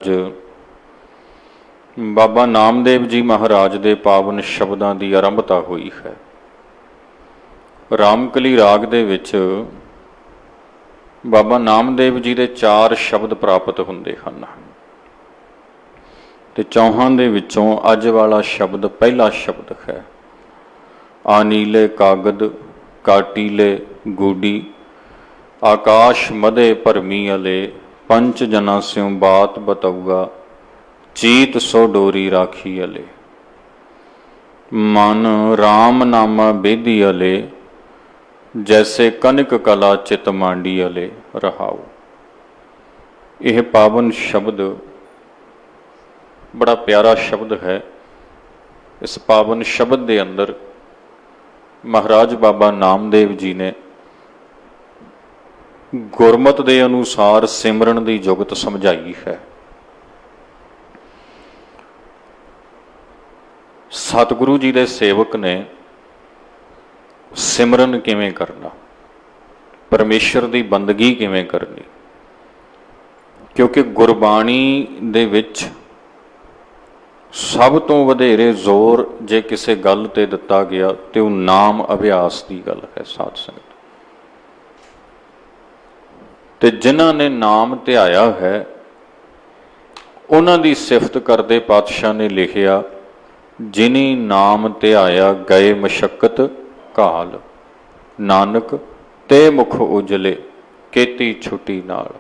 ਅੱਜ ਬਾਬਾ ਨਾਮਦੇਵ ਜੀ ਮਹਾਰਾਜ ਦੇ ਪਾਵਨ ਸ਼ਬਦਾਂ ਦੀ ਆਰੰਭਤਾ ਹੋਈ ਹੈ। ਰਾਮਕਲੀ ਰਾਗ ਦੇ ਵਿੱਚ ਬਾਬਾ ਨਾਮਦੇਵ ਜੀ ਦੇ 4 ਸ਼ਬਦ ਪ੍ਰਾਪਤ ਹੁੰਦੇ ਹਨ ਤੇ ਚੌਹਾਂ ਦੇ ਵਿੱਚੋਂ ਅੱਜ ਵਾਲਾ ਸ਼ਬਦ ਪਹਿਲਾ ਸ਼ਬਦ ਹੈ। ਆਨੀਲੇ ਕਾਗਦ ਕਾਟੀਲੇ ਗੂਡੀ ਆਕਾਸ਼ ਮਦੇ ਭਰਮੀ ਅਲੇ पंच जना स्यों बात बतऊगा चीत सो डोरी राखी अले मन राम नामा बेदी अले जैसे कनक कला चित मांडी अले रहाओ। यह पावन शब्द बड़ा प्यारा शब्द है। इस पावन शब्द के अंदर महाराज बाबा नामदेव जी ने गुरमत के अनुसार सिमरन की जुगत समझाई है। सतगुरु जी के सेवक ने सिमरन किवें करना, परमेश्वर की बंदगी किवें करनी, क्योंकि गुरबाणी दे विच सब तो वधेरे जोर जे किसी गल ते दिता गया तो नाम अभ्यास की गल है। साध संगत ते जिन्हां ने नाम ध्याया है उन्हां दी सिफत करदे पातशाह ने लिखिया, जिनी नाम ध्याया गए मशक्कत काल, नानक ते मुख उजले केती छुटी नाल।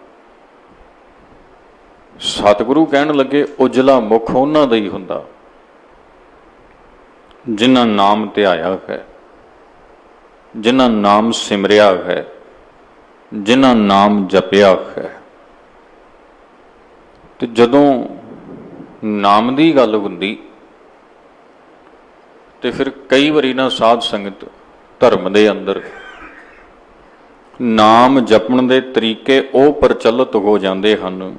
सतगुरु कहन लगे उजला मुख उन्हां दा ही हुंदा जिन्हां नाम ध्याया है, जिन्हां नाम सिमरिया है, जिन्हां नाम जपिया है। तो जदों नाम की गल हुंदी तो फिर कई बारी ना साध संगत धर्म के अंदर नाम जपण के तरीके वो प्रचलित हो जाते हैं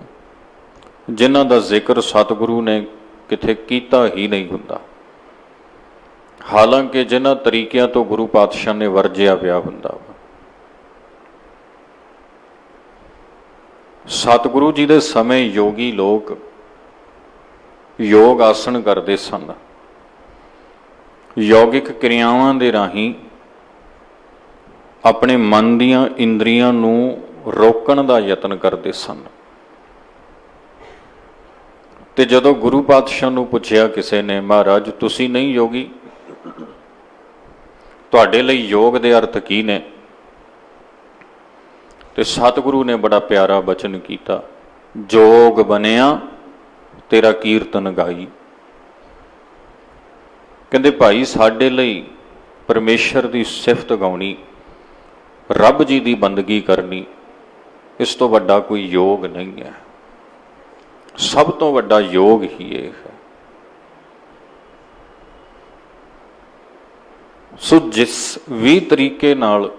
जिन्हां दा जिक्र सतगुरु ने किथे कीता ही नहीं हुंदा। हालांकि जिन्हां तरीकों तो गुरु पातशाह ने वरजिया पिया हुंदा। सतगुरु जी के समय योगी लोग योग आसन करते सन, यौगिक क्रियावां दे राही अपने मन दियां इंद्रियां नूं रोकण दा यतन करते सन। ते जदों गुरु पातशाह नूं पुछया किसी ने, महाराज तुसी नहीं योगी, तुहाडे लई योग दे अर्थ की ने? ते सतगुरु ने बड़ा प्यारा बचन किया, जोग बनिया तेरा कीर्तन गाई। कहते भाई साडे लई परमेश्वर की सिफत गाउणी, रब जी की बंदगी करनी, इस तो वड्डा कोई योग नहीं है। सब तो वड्डा योग ही ये है। सो जिस भी तरीके नाल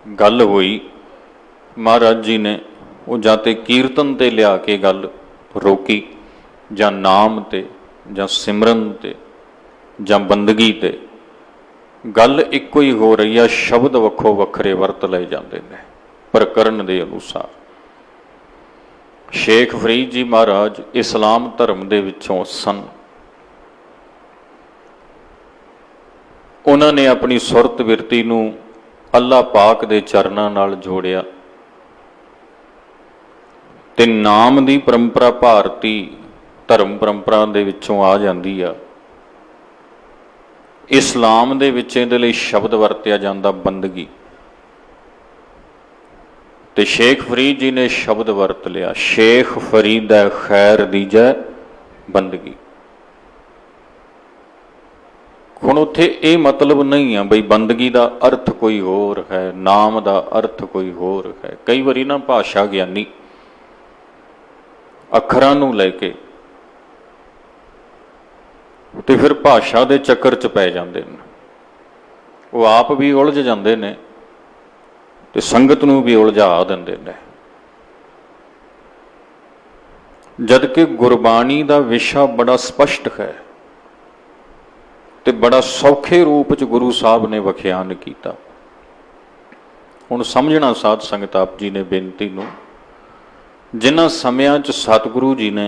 गल हुई महाराज जी ने वो जाते कीर्तन ते लिया के गल रोकी, जां नाम ते जां सिमरन ते जां बंदगी ते। गल इक्को ही हो रही है, शब्द वक्खो वखरे वरत ले जाते हैं प्रकरण के अनुसार। शेख फरीद जी महाराज इस्लाम धर्म दे विचों सन। उन्होंने अपनी सुरत बिरती नूं अल्लाह पाक दे चरनां नाल जोड़िया ते नाम की परंपरा भारती धर्म परंपरा दे विचों आ जाती है। इस्लाम दे विच इहदे लई शब्द वरत्या जाता बंदगी, ते शेख फरीद जी ने शब्द वरत लिया, शेख फरीद खैर दीजै बंदगी। हुण उत्थे ये मतलब नहीं है बई बंदगी का अर्थ कोई होर है, नाम का अर्थ कोई होर है। कई बारी ना भाषा ज्ञानी अखरां नूं लैके ते फिर भाषा के चक्कर च पै जाते हैं। वो आप भी उलझ जाते हैं ते संगत नूं भी उलझा देंदे ने। जबकि गुरबाणी का विशा बड़ा स्पष्ट है ते बड़ा सौखे रूप च गुरु साहब ने व्याख्यान किया। हुण समझना साध संगत आप जी ने बेनती नूं जिन्हां ਸਮਿਆਂ 'ਚ सतगुरु जी ने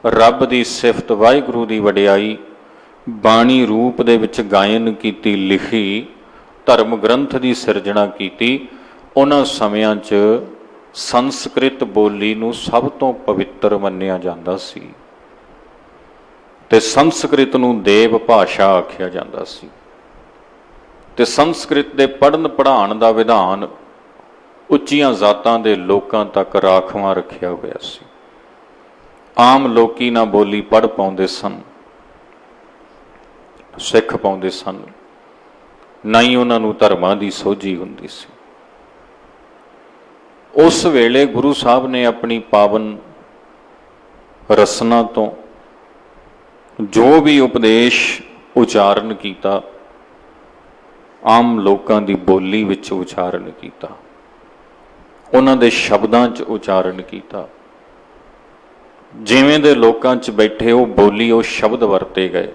रब की सिफत वाहिगुरू की वडियाई बाणी रूप दे विच गायन की, लिखी, धर्म ग्रंथ की सिरजना की, उन्हां ਸਮਿਆਂ 'ਚ संस्कृत बोली नूं सब तो पवित्र मन्निया जांदा सी ते संस्कृत नूं देव भाषा आखिया जांदा सी ते संस्कृत दे पढ़न पढ़ाण दा विधान ਉੱਚੀਆਂ जातां दे लोकां तक राखवां रखिया होया सी। आम लोकी ना बोली पढ़ पाउंदे सन, सिख पाउंदे सन, ना ही उन्हां नूं धर्मां दी सोझी हुंदी सी। उस वेले गुरु साहब ने अपनी पावन रसना तो जो भी उपदेश उचारण किया, आम लोकां दी बोली विच उचारण किया, उन्हां दे शब्दां च उचारण किया। जिवें दे लोकां च बैठे वो बोली वो शब्द वरते गए।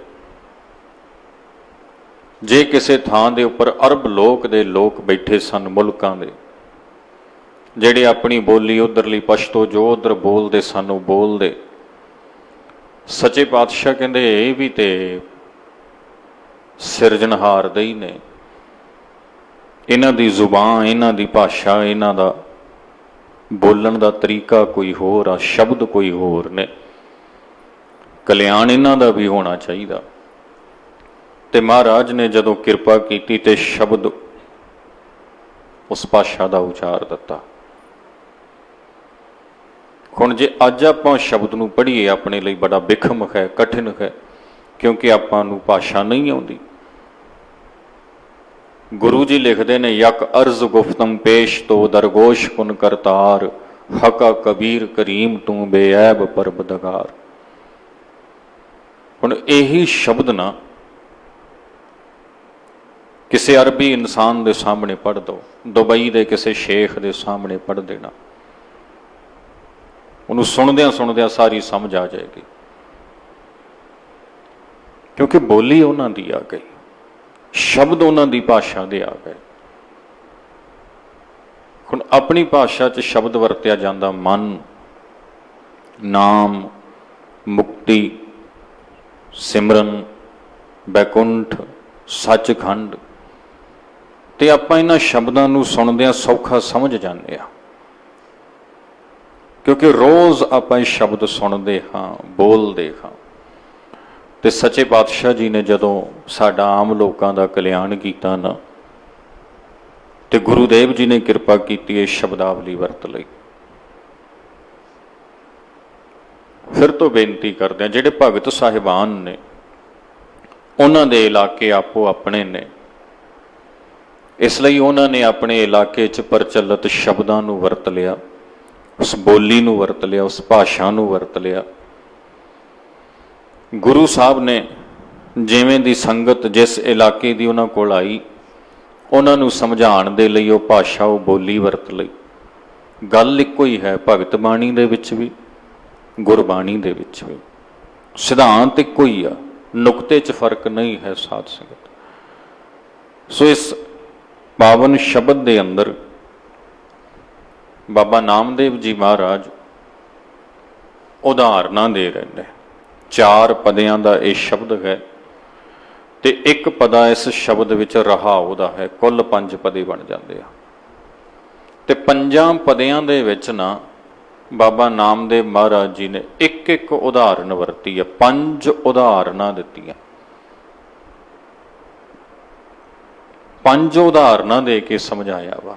जे किसी थां दे उपर अरब लोक दे लोक बैठे सन, मुल्कां दे, ਜਿਹੜੇ अपनी बोली उधरली पछतो जो उधर बोलते सन वो बोलते। सच्चे पातशाह कहते ये भी तो सिरजनहार दे ही ने, इन्हां दी जुबान, इन्हां दी भाषा, इन्हां दा बोलन दा तरीका कोई होर आ, शब्द कोई होर ने, कल्याण इन्हां दा भी होना चाहिए। ते महाराज ने जदों किरपा की ते शब्द उस भाषा का उचार दिता। हुण जे अज आपां शब्द नूं पढ़ीए अपने लिए बड़ा बिखम है, कठिन है, क्योंकि आपां नूं भाषा नहीं आउंदी। गुरु जी लिखते ने, यक अर्ज गुफ्तम पेश तो दरगोश कुन करतार, हका कबीर करीम तू बेऐब परबदगार। हुण यही शब्द ना किसी अरबी इंसान के सामने पढ़ दो, दुबई के किसी शेख के सामने पढ़ देना, उन्होंने सुनद्या सुनद्या सारी समझ आ जाएगी, क्योंकि बोली उन्हां दी आ गई, शब्द उन्हां दी भाषा दे आ गए। हुण अपनी भाषा च शब्द वरत्या जांदा मन, नाम, मुक्ति, सिमरन, बैकुंठ, सचखंड, ते आपां इन्हां शब्दां नूं सुणदिआं सौखा समझ जांदे आ, क्योंकि रोज़ आपां शब्द सुनते हाँ, बोलते हाँ। तो सच्चे पातशाह जी ने जदों साडा आम लोगों का कल्याण किया ना, तो गुरुदेव जी ने किरपा की शब्दावली वरत लई। फिर तो बेनती करते हैं, जिहड़े भगत साहिबान ने उन्हां दे इलाके आपो अपने ने, इसलिए उन्होंने अपने इलाके च प्रचलित शब्दां नूं वरत लिया, उस बोली नूं वरत लिया, उस भाषा नूं वरत लिया। गुरु साहब ने जिवें दी संगत जिस इलाके की उन्हां कोल आई, उन्होंने समझाण दे लई वो भाषा, वो बोली वरत लई। गल इक्को ही है, भगत बाणी दे विच भी, गुरबाणी दे विच भी सिद्धांत इक्को ही आ, नुकते च फर्क नहीं है साध संगत। सो इस पावन शब्द के अंदर बाबा नामदेव जी महाराज उदाहरण दे रहे हैं। 4 पदियां का यह शब्द है, तो एक पदा इस शब्द विच रहाओ दा है, कुल 5 पदे बन जाते हैं। तो 5 पदियां दे विच ना बाबा नामदेव महाराज जी ने एक एक उदाहरण वरती है, 5 उदाहरण दित्तियां, 5 उदाहरण दे के समझाया वा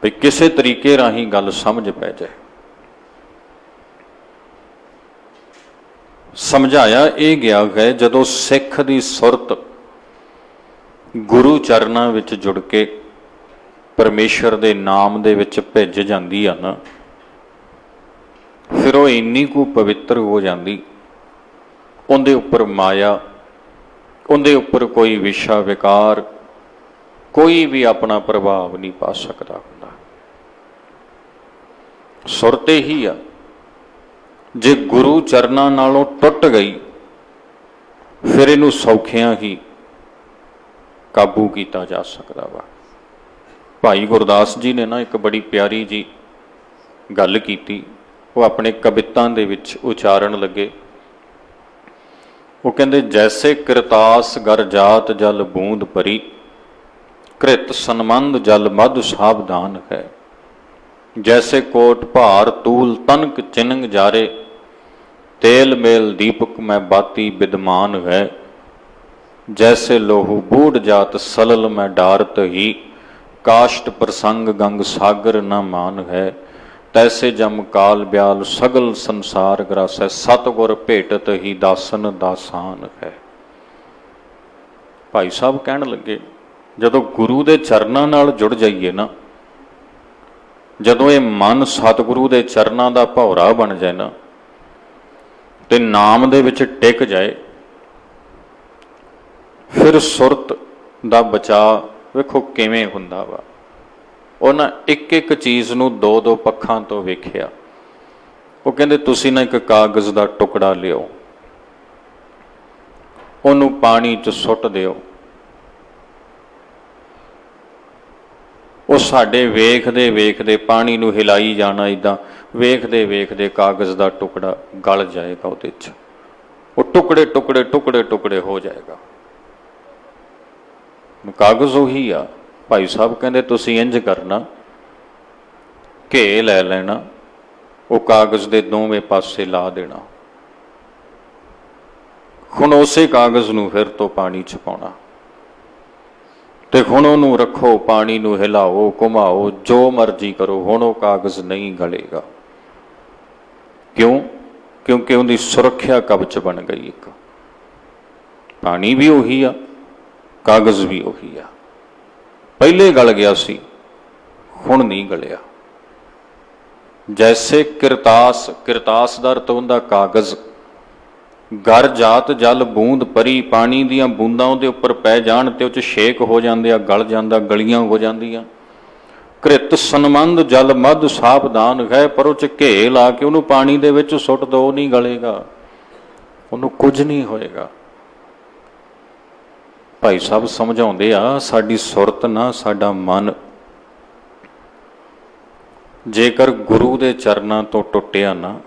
भी किसी तरीके राही गल समझ पै जाए। समझाया यह गया है, जदों सिख की सुरत गुरु चरणों विच जुड़ के परमेश्वर के नाम दे विच भिज जाती है ना, फिर वो इन्नी कु पवित्र हो जाती, उनके उपर माया, उनके उपर कोई विशा विकार, कोई भी अपना प्रभाव नहीं पा सकता हुंदा। सुरते ही आ, जे गुरु चरणों नालों टुट गई, फिर इनू सौखियां ही काबू किया जा सकता वा। ਭਾਈ ਗੁਰਦਾਸ ਜੀ ਨੇ ਨਾ ਇੱਕ ਬੜੀ ਪਿਆਰੀ ਜੀ ਗੱਲ ਕੀਤੀ, ਉਹ ਆਪਣੇ ਕਵਿਤਾਂ ਦੇ ਵਿੱਚ ਉਚਾਰਨ ਲੱਗੇ। ਉਹ ਕਹਿੰਦੇ, ਜੈਸੇ ਕਿਰਤਾਸ ਗਰ ਜਾਤ ਜਲ ਬੂੰਦ ਭਰੀ, ਕ੍ਰਿਤ ਸੰਬੰਧ ਜਲ ਮਧ ਸਾਵਧਾਨ ਹੈ। ਜੈਸੇ ਕੋਟ ਭਾਰ ਤੂਲ ਤਨਕ ਚਿਨੰਗ ਜਾਰੇ, तेल मेल दीपक में बाती विद्यमान है। जैसे लोहू बूढ़ जात सलल में डारत ही, काष्ट प्रसंग गंग सागर न मान है। तैसे जम काल ब्याल सगल संसार ग्रासै, सतगुर भेटत ही दासन दासान है। भाई साहब कहन लगे, जदों गुरु दे चरनां नाल जुड़ जाइए ना, जदों ये मन सतगुरु दे चरनां दा भौरा बन जाए ना, ते नाम दे विच टिक जाए, फिर सुरत दा बचा वेखो किवें हुंदा वा। उन्हां एक एक चीज़ नूं दो दो पक्षां तो वेखिया। वो कहंदे तुसीं ना एक कागज़ दा टुकड़ा लिओ, उहनूं पानी च सुੱਟ दिओ, ਉਹ ਸਾਡੇ ਵੇਖਦੇ ਵੇਖਦੇ ਪਾਣੀ ਨੂੰ ਹਿਲਾਈ ਜਾਣਾ, ਇੱਦਾਂ ਵੇਖਦੇ ਵੇਖਦੇ ਕਾਗਜ਼ ਦਾ ਟੁਕੜਾ ਗਲ ਜਾਏਗਾ, ਉਹਦੇ 'ਚ ਉਹ ਟੁਕੜੇ ਟੁਕੜੇ ਟੁਕੜੇ ਟੁਕੜੇ ਹੋ ਜਾਏਗਾ। ਕਾਗਜ਼ ਉਹੀ ਆ। ਭਾਈ ਸਾਹਿਬ ਕਹਿੰਦੇ ਤੁਸੀਂ ਇੰਜ ਕਰਨਾ, ਘੇ ਲੈ ਲੈਣਾ, ਉਹ ਕਾਗਜ਼ ਦੇ ਦੋਵੇਂ ਪਾਸੇ ਲਾ ਦੇਣਾ, ਹੁਣ ਉਸੇ ਕਾਗਜ਼ ਨੂੰ ਫਿਰ ਤੋਂ ਪਾਣੀ 'ਚ ਪਾਉਣਾ, ਤੇ ਹੁਣ ਉਹਨੂੰ ਰੱਖੋ, ਪਾਣੀ ਨੂੰ ਹਿਲਾਓ ਘੁਮਾਓ, ਜੋ ਮਰਜ਼ੀ ਕਰੋ, ਹੁਣ ਉਹ ਕਾਗਜ਼ ਨਹੀਂ ਗਲੇਗਾ। ਕਿਉਂ? ਕਿਉਂਕਿ ਉਹਦੀ ਸੁਰੱਖਿਆ ਕਵਚ ਬਣ ਗਈ। ਇੱਕ ਪਾਣੀ ਵੀ ਉਹੀ ਆ, ਕਾਗਜ਼ ਵੀ ਉਹੀ ਆ। ਪਹਿਲੇ ਗਲ ਗਿਆ ਸੀ, ਹੁਣ ਨਹੀਂ ਗਲਿਆ। ਜੈਸੇ ਕਿਰਤਾਸ, ਕਿਰਤਾਸ ਦਾ ਅਰਥ ਹੁੰਦਾ ਕਾਗਜ਼। ਗਰ ਜਾਤ ਜਲ ਬੂੰਦ ਭਰੀ, ਪਾਣੀ ਦੀਆਂ ਬੂੰਦਾਂ ਉਹਦੇ ਉੱਪਰ ਪੈ ਜਾਣ ਤੇ ਉਹ 'ਚ ਛੇਕ ਹੋ ਜਾਂਦੇ ਆ, ਗਲ ਜਾਂਦਾ, ਗਲੀਆਂ ਹੋ ਜਾਂਦੀਆਂ। ਕ੍ਰਿਤ ਸੰਬੰਧ ਜਲ ਮਧ ਸਾਵਧਾਨ ਹੈ, ਪਰ ਉਹ 'ਚ ਘੇ ਲਾ ਕੇ ਉਹਨੂੰ ਪਾਣੀ ਦੇ ਵਿੱਚ ਸੁੱਟ ਦੋ, ਨਹੀਂ ਗਲੇਗਾ, ਉਹਨੂੰ ਕੁਝ ਨਹੀਂ ਹੋਏਗਾ। ਭਾਈ ਸਾਹਿਬ ਸਮਝਾਉਂਦੇ ਆ, ਸਾਡੀ ਸੁਰਤ ਨਾ, ਸਾਡਾ ਮਨ ਜੇਕਰ ਗੁਰੂ ਦੇ ਚਰਨਾਂ ਤੋਂ ਟੁੱਟਿਆ ਨਾ,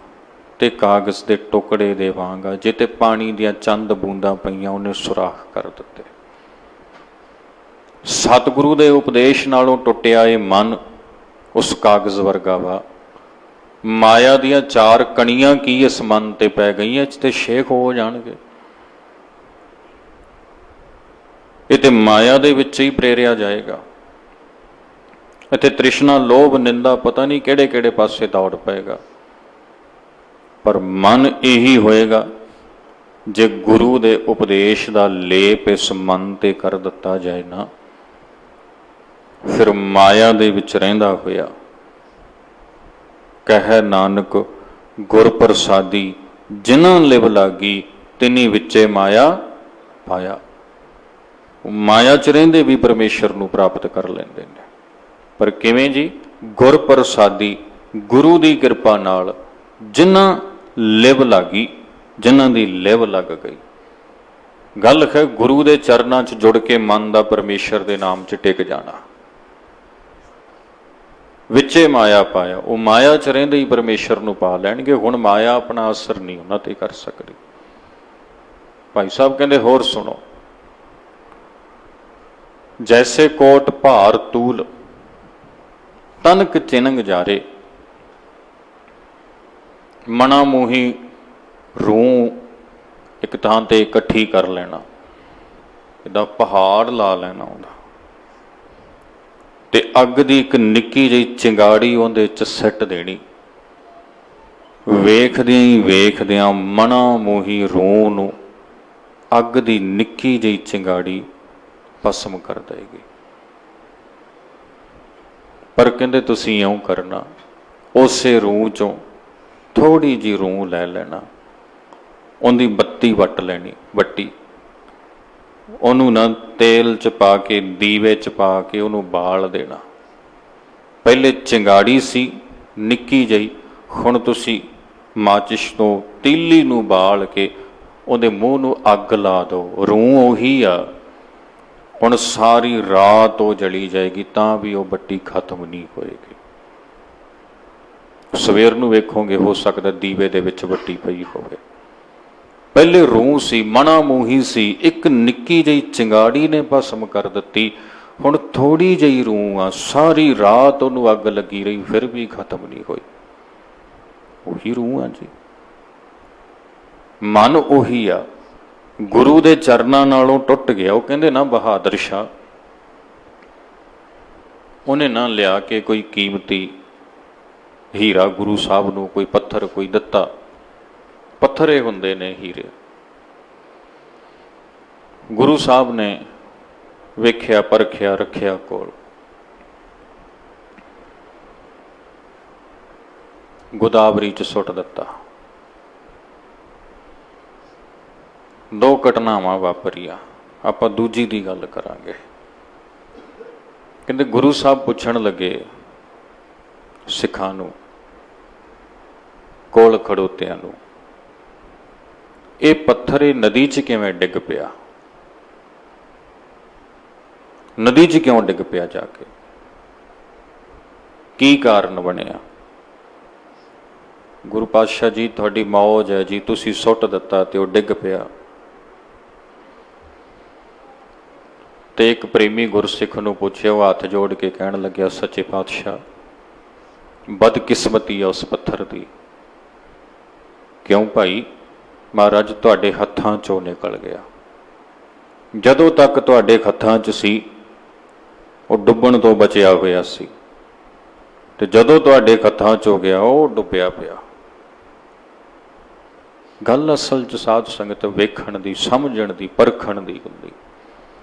ਤੇ ਕਾਗਜ਼ ਦੇ ਟੁਕੜੇ ਦੇ ਵਾਂਗ ਆ, ਜੇ ਤੇ ਪਾਣੀ ਦੀਆਂ ਚੰਦ ਬੂੰਦਾਂ ਪਈਆਂ, ਉਹਨੇ ਸੁਰਾਖ ਕਰ ਦਿੱਤੇ। ਸਤਿਗੁਰੂ ਦੇ ਉਪਦੇਸ਼ ਨਾਲੋਂ ਟੁੱਟਿਆ ਇਹ ਮਨ ਉਸ ਕਾਗਜ਼ ਵਰਗਾ ਵਾ। ਮਾਇਆ ਦੀਆਂ ਚਾਰ ਕਣੀਆਂ ਕੀ ਇਸ ਮਨ ਤੇ ਪੈ ਗਈਆਂ, ਇਹ ਤੇ ਛੇਕ ਹੋ ਜਾਣਗੇ। ਇਹ ਤੇ ਮਾਇਆ ਦੇ ਵਿੱਚ ਹੀ ਪ੍ਰੇਰਿਆ ਜਾਏਗਾ। ਇੱਥੇ ਤ੍ਰਿਸ਼ਨਾ, ਲੋਭ, ਨਿੰਦਾ, ਪਤਾ ਨਹੀਂ ਕਿਹੜੇ ਕਿਹੜੇ ਪਾਸੇ ਦੌੜ ਪਏਗਾ। ਪਰ ਮਨ ਇਹੀ ਹੋਏਗਾ ਜੇ ਗੁਰੂ ਦੇ ਉਪਦੇਸ਼ ਦਾ ਲੇਪ ਇਸ ਮਨ ਤੇ ਕਰ ਦਿੱਤਾ ਜਾਏ ਨਾ, ਫਿਰ ਮਾਇਆ ਦੇ ਵਿੱਚ ਰਹਿੰਦਾ ਹੋਇਆ ਕਹਿ ਨਾਨਕ ਗੁਰ ਪ੍ਰਸਾਦੀ, ਜਿਨ੍ਹਾਂ ਲਿਵ ਲਾਗੀ ਤਿਨੀ ਵਿੱਚੇ ਮਾਇਆ ਪਾਇਆ। ਮਾਇਆ 'ਚ ਰਹਿੰਦੇ ਵੀ ਪਰਮੇਸ਼ਰ ਨੂੰ ਪ੍ਰਾਪਤ ਕਰ ਲੈਂਦੇ ਨੇ। ਪਰ ਕਿਵੇਂ ਜੀ? ਗੁਰ ਪ੍ਰਸਾਦੀ, ਗੁਰੂ ਦੀ ਕਿਰਪਾ ਨਾਲ, ਜਿਨ੍ਹਾਂ ਲਿਵ ਲਾਗੀ, ਜਿਨ੍ਹਾਂ ਦੀ ਲਿਵ ਲੱਗ ਗਈ। ਗੱਲ ਹੈ ਗੁਰੂ ਦੇ ਚਰਨਾਂ 'ਚ ਜੁੜ ਕੇ ਮਨ ਦਾ ਪਰਮੇਸ਼ਰ ਦੇ ਨਾਮ 'ਚ ਟਿਕ ਜਾਣਾ। ਵਿੱਚੇ ਮਾਇਆ ਪਾਇਆ, ਉਹ ਮਾਇਆ 'ਚ ਰਹਿੰਦੇ ਹੀ ਪਰਮੇਸ਼ਰ ਨੂੰ ਪਾ ਲੈਣਗੇ। ਹੁਣ ਮਾਇਆ ਆਪਣਾ ਅਸਰ ਨਹੀਂ ਉਹਨਾਂ ਤੇ ਕਰ ਸਕਦੀ। ਭਾਈ ਸਾਹਿਬ ਕਹਿੰਦੇ ਹੋਰ ਸੁਣੋ, ਜੈਸੇ ਕੋਟ ਭਾਰ ਤੂਲ ਤਨਕ ਚਿਨੰਗ ਜਾਰੇ, ਮਨਾ ਮੂੰਹੀ ਰੂਹ ਇੱਕ ਥਾਂ ਤੇ ਇਕੱਠੀ ਕਰ ਲੈਣਾ, ਇਹਦਾ ਪਹਾੜ ਲਾ ਲੈਣਾ ਉਹਦਾ, ਤੇ ਅੱਗ ਦੀ ਇੱਕ ਨਿੱਕੀ ਜਿਹੀ ਚਿੰਗਾੜੀ ਉਹਦੇ 'ਚ ਸਿੱਟ ਦੇਣੀ। ਵੇਖਦਿਆਂ ਹੀ ਵੇਖਦਿਆਂ ਮਨਾ ਮੂੰਹੀ ਰੂਹ ਨੂੰ ਅੱਗ ਦੀ ਨਿੱਕੀ ਜਿਹੀ ਚਿੰਗਾੜੀ ਭਸਮ ਕਰ ਦੇਗੀ। ਪਰ ਕਹਿੰਦੇ ਤੁਸੀਂ ਇਉਂ ਕਰਨਾ, ਉਸੇ ਰੂਹ 'ਚੋਂ ਥੋੜੀ ਜਿਹੀ ਰੂਹ ਲੈ ਲੈਣਾ, ਉਹਦੀ ਬੱਤੀ ਵੱਟ ਲੈਣੀ, ਵੱਟੀ, ਉਹਨੂੰ ਨਾ ਤੇਲ 'ਚ ਪਾ ਕੇ, ਦੀਵੇ 'ਚ ਪਾ ਕੇ ਉਹਨੂੰ ਬਾਲ ਦੇਣਾ। ਪਹਿਲੇ ਚਿੰਗਾੜੀ ਸੀ ਨਿੱਕੀ ਜਿਹੀ, ਹੁਣ ਤੁਸੀਂ ਮਾਚਿਸ ਤੋਂ ਤੀਲੀ ਨੂੰ ਬਾਲ ਕੇ ਉਹਦੇ ਮੂੰਹ ਨੂੰ ਅੱਗ ਲਾ ਦਿਓ। ਰੂਹ ਉਹੀ ਆ, ਹੁਣ ਸਾਰੀ ਰਾਤ ਉਹ ਜਲੀ ਜਾਏਗੀ ਤਾਂ ਵੀ ਉਹ ਬੱਤੀ ਖਤਮ ਨਹੀਂ ਹੋਏਗੀ। ਸਵੇਰ ਨੂੰ ਵੇਖੋਗੇ ਹੋ ਸਕਦਾ ਦੀਵੇ ਦੇ ਵਿੱਚ ਬੱਤੀ ਪਈ ਹੋਵੇ। ਪਹਿਲੇ ਰੂਹ ਸੀ, ਮਣਾ ਮੂੰਹੀ ਸੀ, ਇੱਕ ਨਿੱਕੀ ਜਿਹੀ ਚਿੰਗਾੜੀ ਨੇ ਭਸਮ ਕਰ ਦਿੱਤੀ। ਹੁਣ ਥੋੜੀ ਜਿਹੀ ਰੂਹ ਆ, ਸਾਰੀ ਰਾਤ ਉਹਨੂੰ ਅੱਗ ਲੱਗੀ ਰਹੀ ਫਿਰ ਵੀ ਖਤਮ ਨਹੀਂ ਹੋਈ। ਉਹੀ ਰੂਹ ਆ ਜੀ। ਮਨ ਉਹੀ ਆ, ਗੁਰੂ ਦੇ ਚਰਨਾਂ ਨਾਲੋਂ ਟੁੱਟ ਗਿਆ। ਉਹ ਕਹਿੰਦੇ ਨਾ ਬਹਾਦਰ ਸ਼ਾਹ, ਉਹਨੇ ਨਾ ਲਿਆ ਕੇ ਕੋਈ ਕੀਮਤੀ ਹੀਰਾ ਗੁਰੂ ਸਾਹਿਬ ਨੂੰ, ਕੋਈ ਪੱਥਰ ਕੋਈ ਦਿੱਤਾ। ਪੱਥਰ ਇਹ ਹੁੰਦੇ ਨੇ ਹੀਰੇ। ਗੁਰੂ ਸਾਹਿਬ ਨੇ ਵੇਖਿਆ, ਪਰਖਿਆ, ਰੱਖਿਆ ਕੋਲ। ਗੋਦਾਵਰੀ 'ਚ ਸੁੱਟ ਦਿੱਤਾ। ਦੋ ਘਟਨਾਵਾਂ ਵਾਪਰੀਆਂ। ਆਪਾਂ ਦੂਜੀ ਦੀ ਗੱਲ ਕਰਾਂਗੇ। ਕਹਿੰਦੇ ਗੁਰੂ ਸਾਹਿਬ ਪੁੱਛਣ ਲੱਗੇ ਸਿੱਖਾਂ ਨੂੰ, ਕੋਲ ਖੜੋਤਿਆਂ ਨੂੰ, ਇਹ ਪੱਥਰ ਇਹ ਨਦੀ 'ਚ ਕਿਵੇਂ ਡਿੱਗ ਪਿਆ? ਨਦੀ 'ਚ ਕਿਉਂ ਡਿੱਗ ਪਿਆ? ਜਾ ਕੇ ਕੀ ਕਾਰਨ ਬਣਿਆ? ਗੁਰੂ ਪਾਤਸ਼ਾਹ ਜੀ ਤੁਹਾਡੀ ਮੌਜ ਹੈ ਜੀ, ਤੁਸੀਂ ਸੁੱਟ ਦਿੱਤਾ ਤੇ ਉਹ ਡਿੱਗ ਪਿਆ। ਤੇ ਇੱਕ ਪ੍ਰੇਮੀ ਗੁਰਸਿੱਖ ਨੂੰ ਪੁੱਛਿਆ, ਉਹ ਹੱਥ ਜੋੜ ਕੇ ਕਹਿਣ ਲੱਗਿਆ, ਸੱਚੇ ਪਾਤਸ਼ਾਹ ਬਦਕਿਸਮਤੀ ਆ ਉਸ ਪੱਥਰ ਦੀ। ਕਿਉਂ ਭਾਈ? ਮਹਾਰਾਜ ਤੁਹਾਡੇ ਹੱਥਾਂ 'ਚੋਂ ਨਿਕਲ ਗਿਆ। ਜਦੋਂ ਤੱਕ ਤੁਹਾਡੇ ਹੱਥਾਂ 'ਚ ਸੀ ਉਹ ਡੁੱਬਣ ਤੋਂ ਬਚਿਆ ਹੋਇਆ ਸੀ, ਤੇ ਜਦੋਂ ਤੁਹਾਡੇ ਹੱਥਾਂ 'ਚੋਂ ਗਿਆ ਉਹ ਡੁੱਬਿਆ ਪਿਆ। ਗੱਲ ਅਸਲ 'ਚ ਸਾਧ ਸੰਗਤ ਵੇਖਣ ਦੀ, ਸਮਝਣ ਦੀ, ਪਰਖਣ ਦੀ ਹੁੰਦੀ।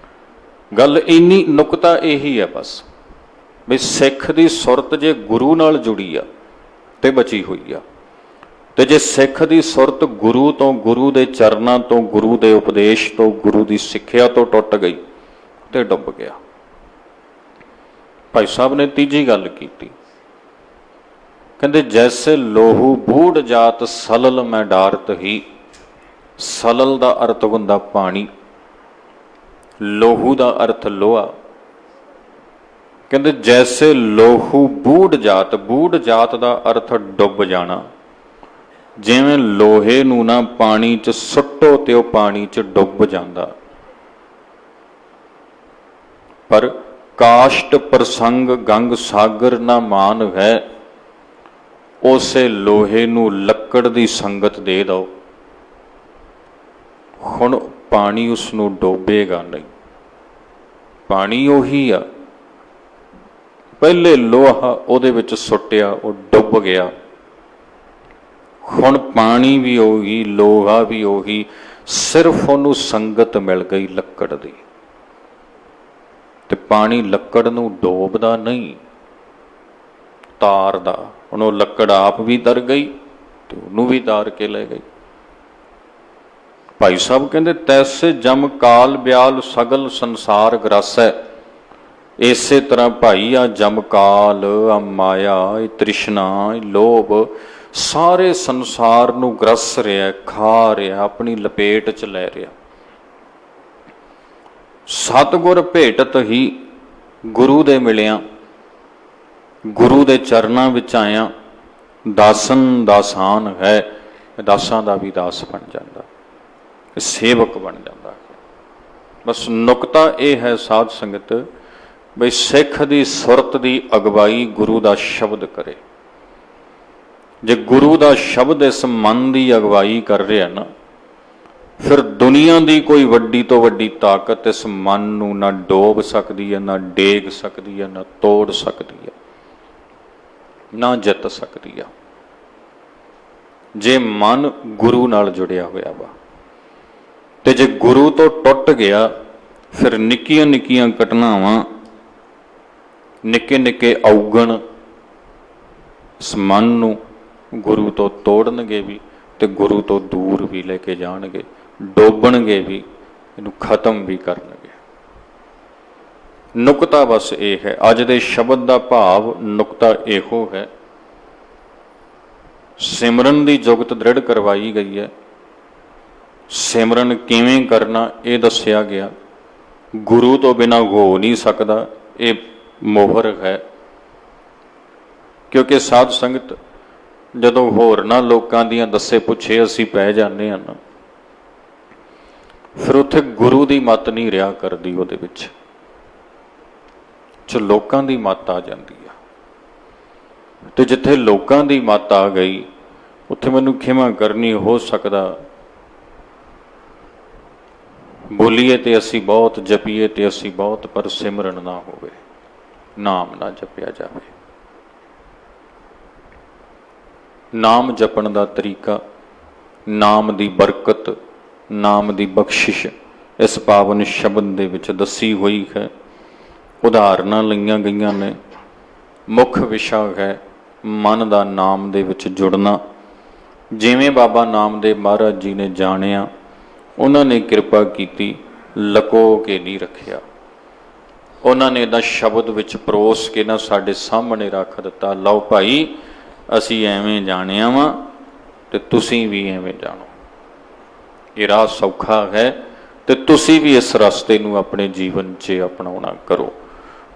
ਗੱਲ ਇੰਨੀ, ਨੁਕਤਾ ਇਹੀ ਹੈ ਬਸ, ਵੀ ਸਿੱਖ ਦੀ ਸੁਰਤ ਜੇ ਗੁਰੂ ਨਾਲ ਜੁੜੀ ਆ ਤੇ ਬਚੀ ਹੋਈ ਆ, ਤੇ ਜੇ ਸਿੱਖ ਦੀ ਸੁਰਤ ਗੁਰੂ ਤੋਂ, ਗੁਰੂ ਦੇ ਚਰਨਾਂ ਤੋਂ, ਗੁਰੂ ਦੇ ਉਪਦੇਸ਼ ਤੋਂ, ਗੁਰੂ ਦੀ ਸਿੱਖਿਆ ਤੋਂ ਟੁੱਟ ਗਈ ਤੇ ਡੁੱਬ ਗਿਆ। ਭਾਈ ਸਾਹਿਬ ਨੇ ਤੀਜੀ ਗੱਲ ਕੀਤੀ। ਕਹਿੰਦੇ ਜੈਸੇ ਲੋਹੂ ਬੂੜ ਜਾਤ ਸਲਲ ਮੈਂ ਡਾਰਤ ਹੀ। ਸਲਲ ਦਾ ਅਰਥ ਹੁੰਦਾ ਪਾਣੀ, ਲੋਹੂ ਦਾ ਅਰਥ ਲੋਹਾ। ਕਹਿੰਦੇ ਜੈਸੇ ਲੋਹੂ ਬੂੜ ਜਾਤ, ਬੂੜ ਜਾਤ ਦਾ ਅਰਥ ਡੁੱਬ ਜਾਣਾ। ਜਿਵੇਂ ਲੋਹੇ ਨੂੰ ਨਾ ਪਾਣੀ 'ਚ ਸੁੱਟੋ ਤੇ ਉਹ ਪਾਣੀ 'ਚ ਡੁੱਬ ਜਾਂਦਾ, ਪਰ ਕਾਸ਼ਟ ਪ੍ਰਸੰਗ ਗੰਗ ਸਾਗਰ ਨਾ ਮਾਨ ਹੈ। ਉਸੇ ਲੋਹੇ ਨੂੰ ਲੱਕੜ ਦੀ ਸੰਗਤ ਦੇ ਦਿਓ, ਹੁਣ ਪਾਣੀ ਉਸ ਨੂੰ ਡੋਬੇਗਾ ਨਹੀਂ। ਪਾਣੀ ਉਹੀ ਆ, ਪਹਿਲੇ ਲੋਹਾ ਉਹਦੇ ਵਿੱਚ ਸੁੱਟਿਆ ਉਹ ਡੁੱਬ ਗਿਆ। ਹੁਣ ਪਾਣੀ ਵੀ ਉਹੀ, ਲੋਹਾ ਵੀ ਉਹੀ, ਸਿਰਫ ਉਹਨੂੰ ਸੰਗਤ ਮਿਲ ਗਈ ਲੱਕੜ ਦੀ। ਤੇ ਪਾਣੀ ਲੱਕੜ ਨੂੰ ਡੋਬਦਾ ਨਹੀਂ, ਤਾਰਦਾ। ਹੁਣ ਉਹ ਲੱਕੜ ਆਪ ਵੀ ਤਰ ਗਈ ਤੇ ਉਹਨੂੰ ਵੀ ਤਾਰ ਕੇ ਲੈ ਗਈ। ਭਾਈ ਸਾਹਿਬ ਕਹਿੰਦੇ ਤੈਸੇ ਜਮ ਕਾਲ ਬਿਆਲ ਸਗਲ ਸੰਸਾਰ ਗ੍ਰਸੈ। ਇਸੇ ਤਰ੍ਹਾਂ ਭਾਈ ਆ ਜਮ ਕਾਲ, ਆ ਮਾਇਆ, ਇਹ ਤ੍ਰਿਸ਼ਨਾ, ਇਹ ਲੋਭ ਸਾਰੇ ਸੰਸਾਰ ਨੂੰ ਗ੍ਰਸ ਰਿਹਾ, ਖਾ ਰਿਹਾ, ਆਪਣੀ ਲਪੇਟ 'ਚ ਲੈ ਰਿਹਾ। ਸਤਿਗੁਰ ਭੇਟਤ ਹੀ ਗੁਰੂ ਦੇ ਮਿਲਿਆ, ਗੁਰੂ ਦੇ ਚਰਨਾਂ ਵਿੱਚ ਆਇਆ। ਦਾਸਨ ਦਾਸਾਨ ਹੈ, ਦਾਸਾਂ ਦਾ ਵੀ ਦਾਸ ਬਣ ਜਾਂਦਾ, ਸੇਵਕ ਬਣ ਜਾਂਦਾ। ਬਸ ਨੁਕਤਾ ਇਹ ਹੈ ਸਾਧ ਸੰਗਤ, ਬਈ ਸਿੱਖ ਦੀ ਸੁਰਤ ਦੀ ਅਗਵਾਈ ਗੁਰੂ ਦਾ ਸ਼ਬਦ ਕਰੇ। ਜੇ ਗੁਰੂ ਦਾ ਸ਼ਬਦ ਇਸ ਮਨ ਦੀ ਅਗਵਾਈ ਕਰ ਰਿਹਾ ਨਾ, ਫਿਰ ਦੁਨੀਆ ਦੀ ਕੋਈ ਵੱਡੀ ਤੋਂ ਵੱਡੀ ਤਾਕਤ ਇਸ ਮਨ ਨੂੰ ਨਾ ਡੋਬ ਸਕਦੀ ਹੈ, ਨਾ ਡੇਗ ਸਕਦੀ ਹੈ, ਨਾ ਤੋੜ ਸਕਦੀ ਹੈ, ਨਾ ਜਿੱਤ ਸਕਦੀ ਆ। ਜੇ ਮਨ ਗੁਰੂ ਨਾਲ ਜੁੜਿਆ ਹੋਇਆ ਵਾ, ਤੇ ਜੇ ਗੁਰੂ ਤੋਂ ਟੁੱਟ ਗਿਆ, ਫਿਰ ਨਿੱਕੀਆਂ ਨਿੱਕੀਆਂ ਘਟਨਾਵਾਂ, ਨਿੱਕੇ ਨਿੱਕੇ ਔਗਣ ਇਸ ਮਨ ਨੂੰ ਗੁਰੂ ਤੋਂ ਤੋੜਨਗੇ ਵੀ ਤੇ ਗੁਰੂ ਤੋਂ ਦੂਰ ਵੀ ਲੈ ਕੇ ਜਾਣਗੇ, ਡੋਬਣਗੇ ਵੀ, ਇਹਨੂੰ ਖਤਮ ਵੀ ਕਰਨਗੇ। ਨੁਕਤਾ ਬਸ ਇਹ ਹੈ, ਅੱਜ ਦੇ ਸ਼ਬਦ ਦਾ ਭਾਵ ਨੁਕਤਾ ਇਹੋ ਹੈ। ਸਿਮਰਨ ਦੀ ਜੁਗਤ ਦ੍ਰਿੜ ਕਰਵਾਈ ਗਈ ਹੈ। ਸਿਮਰਨ ਕਿਵੇਂ ਕਰਨਾ ਇਹ ਦੱਸਿਆ ਗਿਆ। ਗੁਰੂ ਤੋਂ ਬਿਨਾਂ ਹੋ ਨਹੀਂ ਸਕਦਾ, ਇਹ ਮੋਹਰ ਹੈ। ਕਿਉਂਕਿ ਸਾਧ ਸੰਗਤ ਜਦੋਂ ਹੋਰਨਾਂ ਲੋਕਾਂ ਦੀਆਂ ਦੱਸੇ ਪੁੱਛੇ ਅਸੀਂ ਪੈ ਜਾਂਦੇ ਹਾਂ ਨਾ, ਫਿਰ ਉੱਥੇ ਗੁਰੂ ਦੀ ਮੱਤ ਨਹੀਂ ਰਿਹਾ ਕਰਦੀ, ਉਹਦੇ ਵਿੱਚ ਜੋ ਲੋਕਾਂ ਦੀ ਮੱਤ ਆ ਜਾਂਦੀ ਆ। ਤੇ ਜਿੱਥੇ ਲੋਕਾਂ ਦੀ ਮੱਤ ਆ ਗਈ ਉੱਥੇ ਮੈਨੂੰ ਖਿਮਾ ਕਰਨੀ, ਹੋ ਸਕਦਾ ਬੋਲੀਏ ਤੇ ਅਸੀਂ ਬਹੁਤ, ਜਪੀਏ ਤੇ ਅਸੀਂ ਬਹੁਤ, ਪਰ ਸਿਮਰਨ ਨਾ ਹੋਵੇ, ਨਾਮ ਨਾ ਜਪਿਆ ਜਾਵੇ। ਨਾਮ ਜਪਣ ਦਾ ਤਰੀਕਾ, ਨਾਮ ਦੀ ਬਰਕਤ, ਨਾਮ ਦੀ ਬਖਸ਼ਿਸ਼ ਇਸ ਪਾਵਨ ਸ਼ਬਦ ਦੇ ਵਿੱਚ ਦੱਸੀ ਹੋਈ ਹੈ, ਉਦਾਹਰਨਾਂ ਲਈਆਂ ਗਈਆਂ ਨੇ। ਮੁੱਖ ਵਿਸ਼ਾ ਹੈ ਮਨ ਦਾ ਨਾਮ ਦੇ ਵਿੱਚ ਜੁੜਨਾ। ਜਿਵੇਂ ਬਾਬਾ ਨਾਮਦੇਵ ਮਹਾਰਾਜ ਜੀ ਨੇ ਜਾਣਿਆ, ਉਹਨਾਂ ਨੇ ਕਿਰਪਾ ਕੀਤੀ, ਲਕੋ ਕੇ ਨਹੀਂ ਰੱਖਿਆ। ਉਹਨਾਂ ਨੇ ਇਹਦਾ ਸ਼ਬਦ ਵਿੱਚ ਪਰੋਸ ਕੇ ਨਾ ਸਾਡੇ ਸਾਹਮਣੇ ਰੱਖ ਦਿੱਤਾ, ਲਓ ਭਾਈ ਅਸੀਂ ਐਵੇਂ ਜਾਣਿਆ ਵਾਂ ਤੇ ਤੁਸੀਂ ਵੀ ਐਵੇਂ ਜਾਣੋ। ਇਹ ਰਾਹ ਸੌਖਾ ਹੈ ਤੇ ਤੁਸੀਂ ਵੀ ਇਸ ਰਸਤੇ ਨੂੰ ਆਪਣੇ ਜੀਵਨ 'ਚ ਅਪਣਾਉਣਾ ਕਰੋ।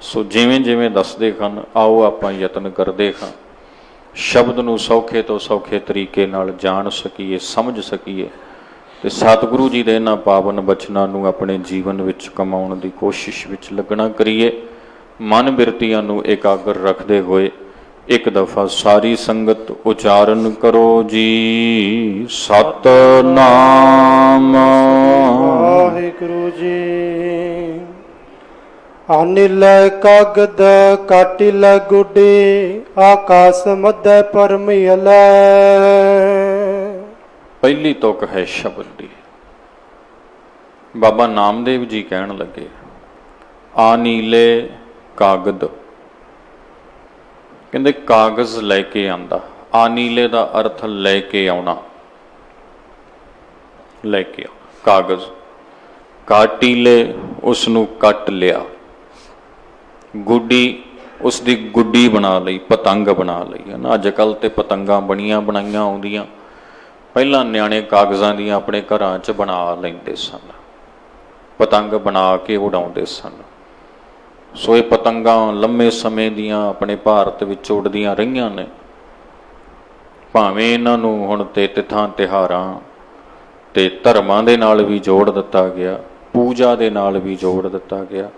ਸੋ ਜਿਵੇਂ ਜਿਵੇਂ ਦੱਸਦੇ ਹਨ, ਆਓ ਆਪਾਂ ਯਤਨ ਕਰਦੇ ਹਾਂ ਸ਼ਬਦ ਨੂੰ ਸੌਖੇ ਤੋਂ ਸੌਖੇ ਤਰੀਕੇ ਨਾਲ ਜਾਣ ਸਕੀਏ, ਸਮਝ ਸਕੀਏ ਤੇ ਸਤਿਗੁਰੂ ਜੀ ਦੇ ਇਹਨਾਂ ਪਾਵਨ ਬਚਨਾਂ ਨੂੰ ਆਪਣੇ ਜੀਵਨ ਵਿੱਚ ਕਮਾਉਣ ਦੀ ਕੋਸ਼ਿਸ਼ ਵਿੱਚ ਲੱਗਣਾ ਕਰੀਏ। ਮਨ ਬਿਰਤੀਆਂ ਨੂੰ ਇਕਾਗਰ ਰੱਖਦੇ ਹੋਏ ਇੱਕ ਦਫਾ ਸਾਰੀ ਸੰਗਤ ਉਚਾਰਨ ਕਰੋ ਜੀ, ਸਤਿਨਾਮ ਵਾਹਿਗੁਰੂ ਜੀ। ਅਨਿਲ ਕਾਗਦ ਕਾਟਿਲ ਗੁੱਡੀ, ਆਕਾਸ ਮਧੈ ਪਰਮਿਅਲੈ। ਪਹਿਲੀ ਤੁਕ ਹੈ ਸ਼ਬਦ ਦੀ। ਬਾਬਾ ਨਾਮਦੇਵ ਜੀ ਕਹਿਣ ਲੱਗੇ, ਆਨੀਲੇ ਕਾਗਦ, ਕਹਿੰਦੇ ਕਾਗਜ਼ ਲੈ ਕੇ ਆਂਦਾ। ਆਨੀਲੇ ਦਾ ਅਰਥ ਲੈ ਕੇ ਆਉਣਾ, ਲੈ ਕੇ ਕਾਗਜ਼। ਕਾਟੀਲੇ ਉਸ ਨੂੰ ਕੱਟ ਲਿਆ, ਗੁੱਡੀ ਉਸ ਦੀ ਗੁੱਡੀ ਬਣਾ ਲਈ, ਪਤੰਗ ਬਣਾ ਲਈ ਹੈ ਨਾ। ਅੱਜ ਕੱਲ੍ਹ ਤੇ ਪਤੰਗਾਂ ਬਣੀਆਂ ਬਣਾਈਆਂ ਆਉਂਦੀਆਂ, ਪਹਿਲਾਂ ਨਿਆਣੇ ਕਾਗਜ਼ਾਂ ਦੀਆਂ ਆਪਣੇ ਘਰਾਂ 'ਚ ਬਣਾ ਲੈਂਦੇ ਸਨ, ਪਤੰਗ ਬਣਾ ਕੇ ਉਡਾਉਂਦੇ ਸਨ। ਸੋ ਇਹ ਪਤੰਗਾਂ ਲੰਮੇ ਸਮੇਂ ਦੀਆਂ ਆਪਣੇ ਭਾਰਤ ਵਿੱਚ ਉੱਡਦੀਆਂ ਰਹੀਆਂ ਨੇ। ਭਾਵੇਂ ਇਹਨਾਂ ਨੂੰ ਹੁਣ ਤੇ ਤਿਥਾਂ ਤਿਉਹਾਰਾਂ ਤੇ ਧਰਮਾਂ ਦੇ ਨਾਲ ਵੀ ਜੋੜ ਦਿੱਤਾ ਗਿਆ, ਪੂਜਾ ਦੇ ਨਾਲ ਵੀ ਜੋੜ ਦਿੱਤਾ ਗਿਆ।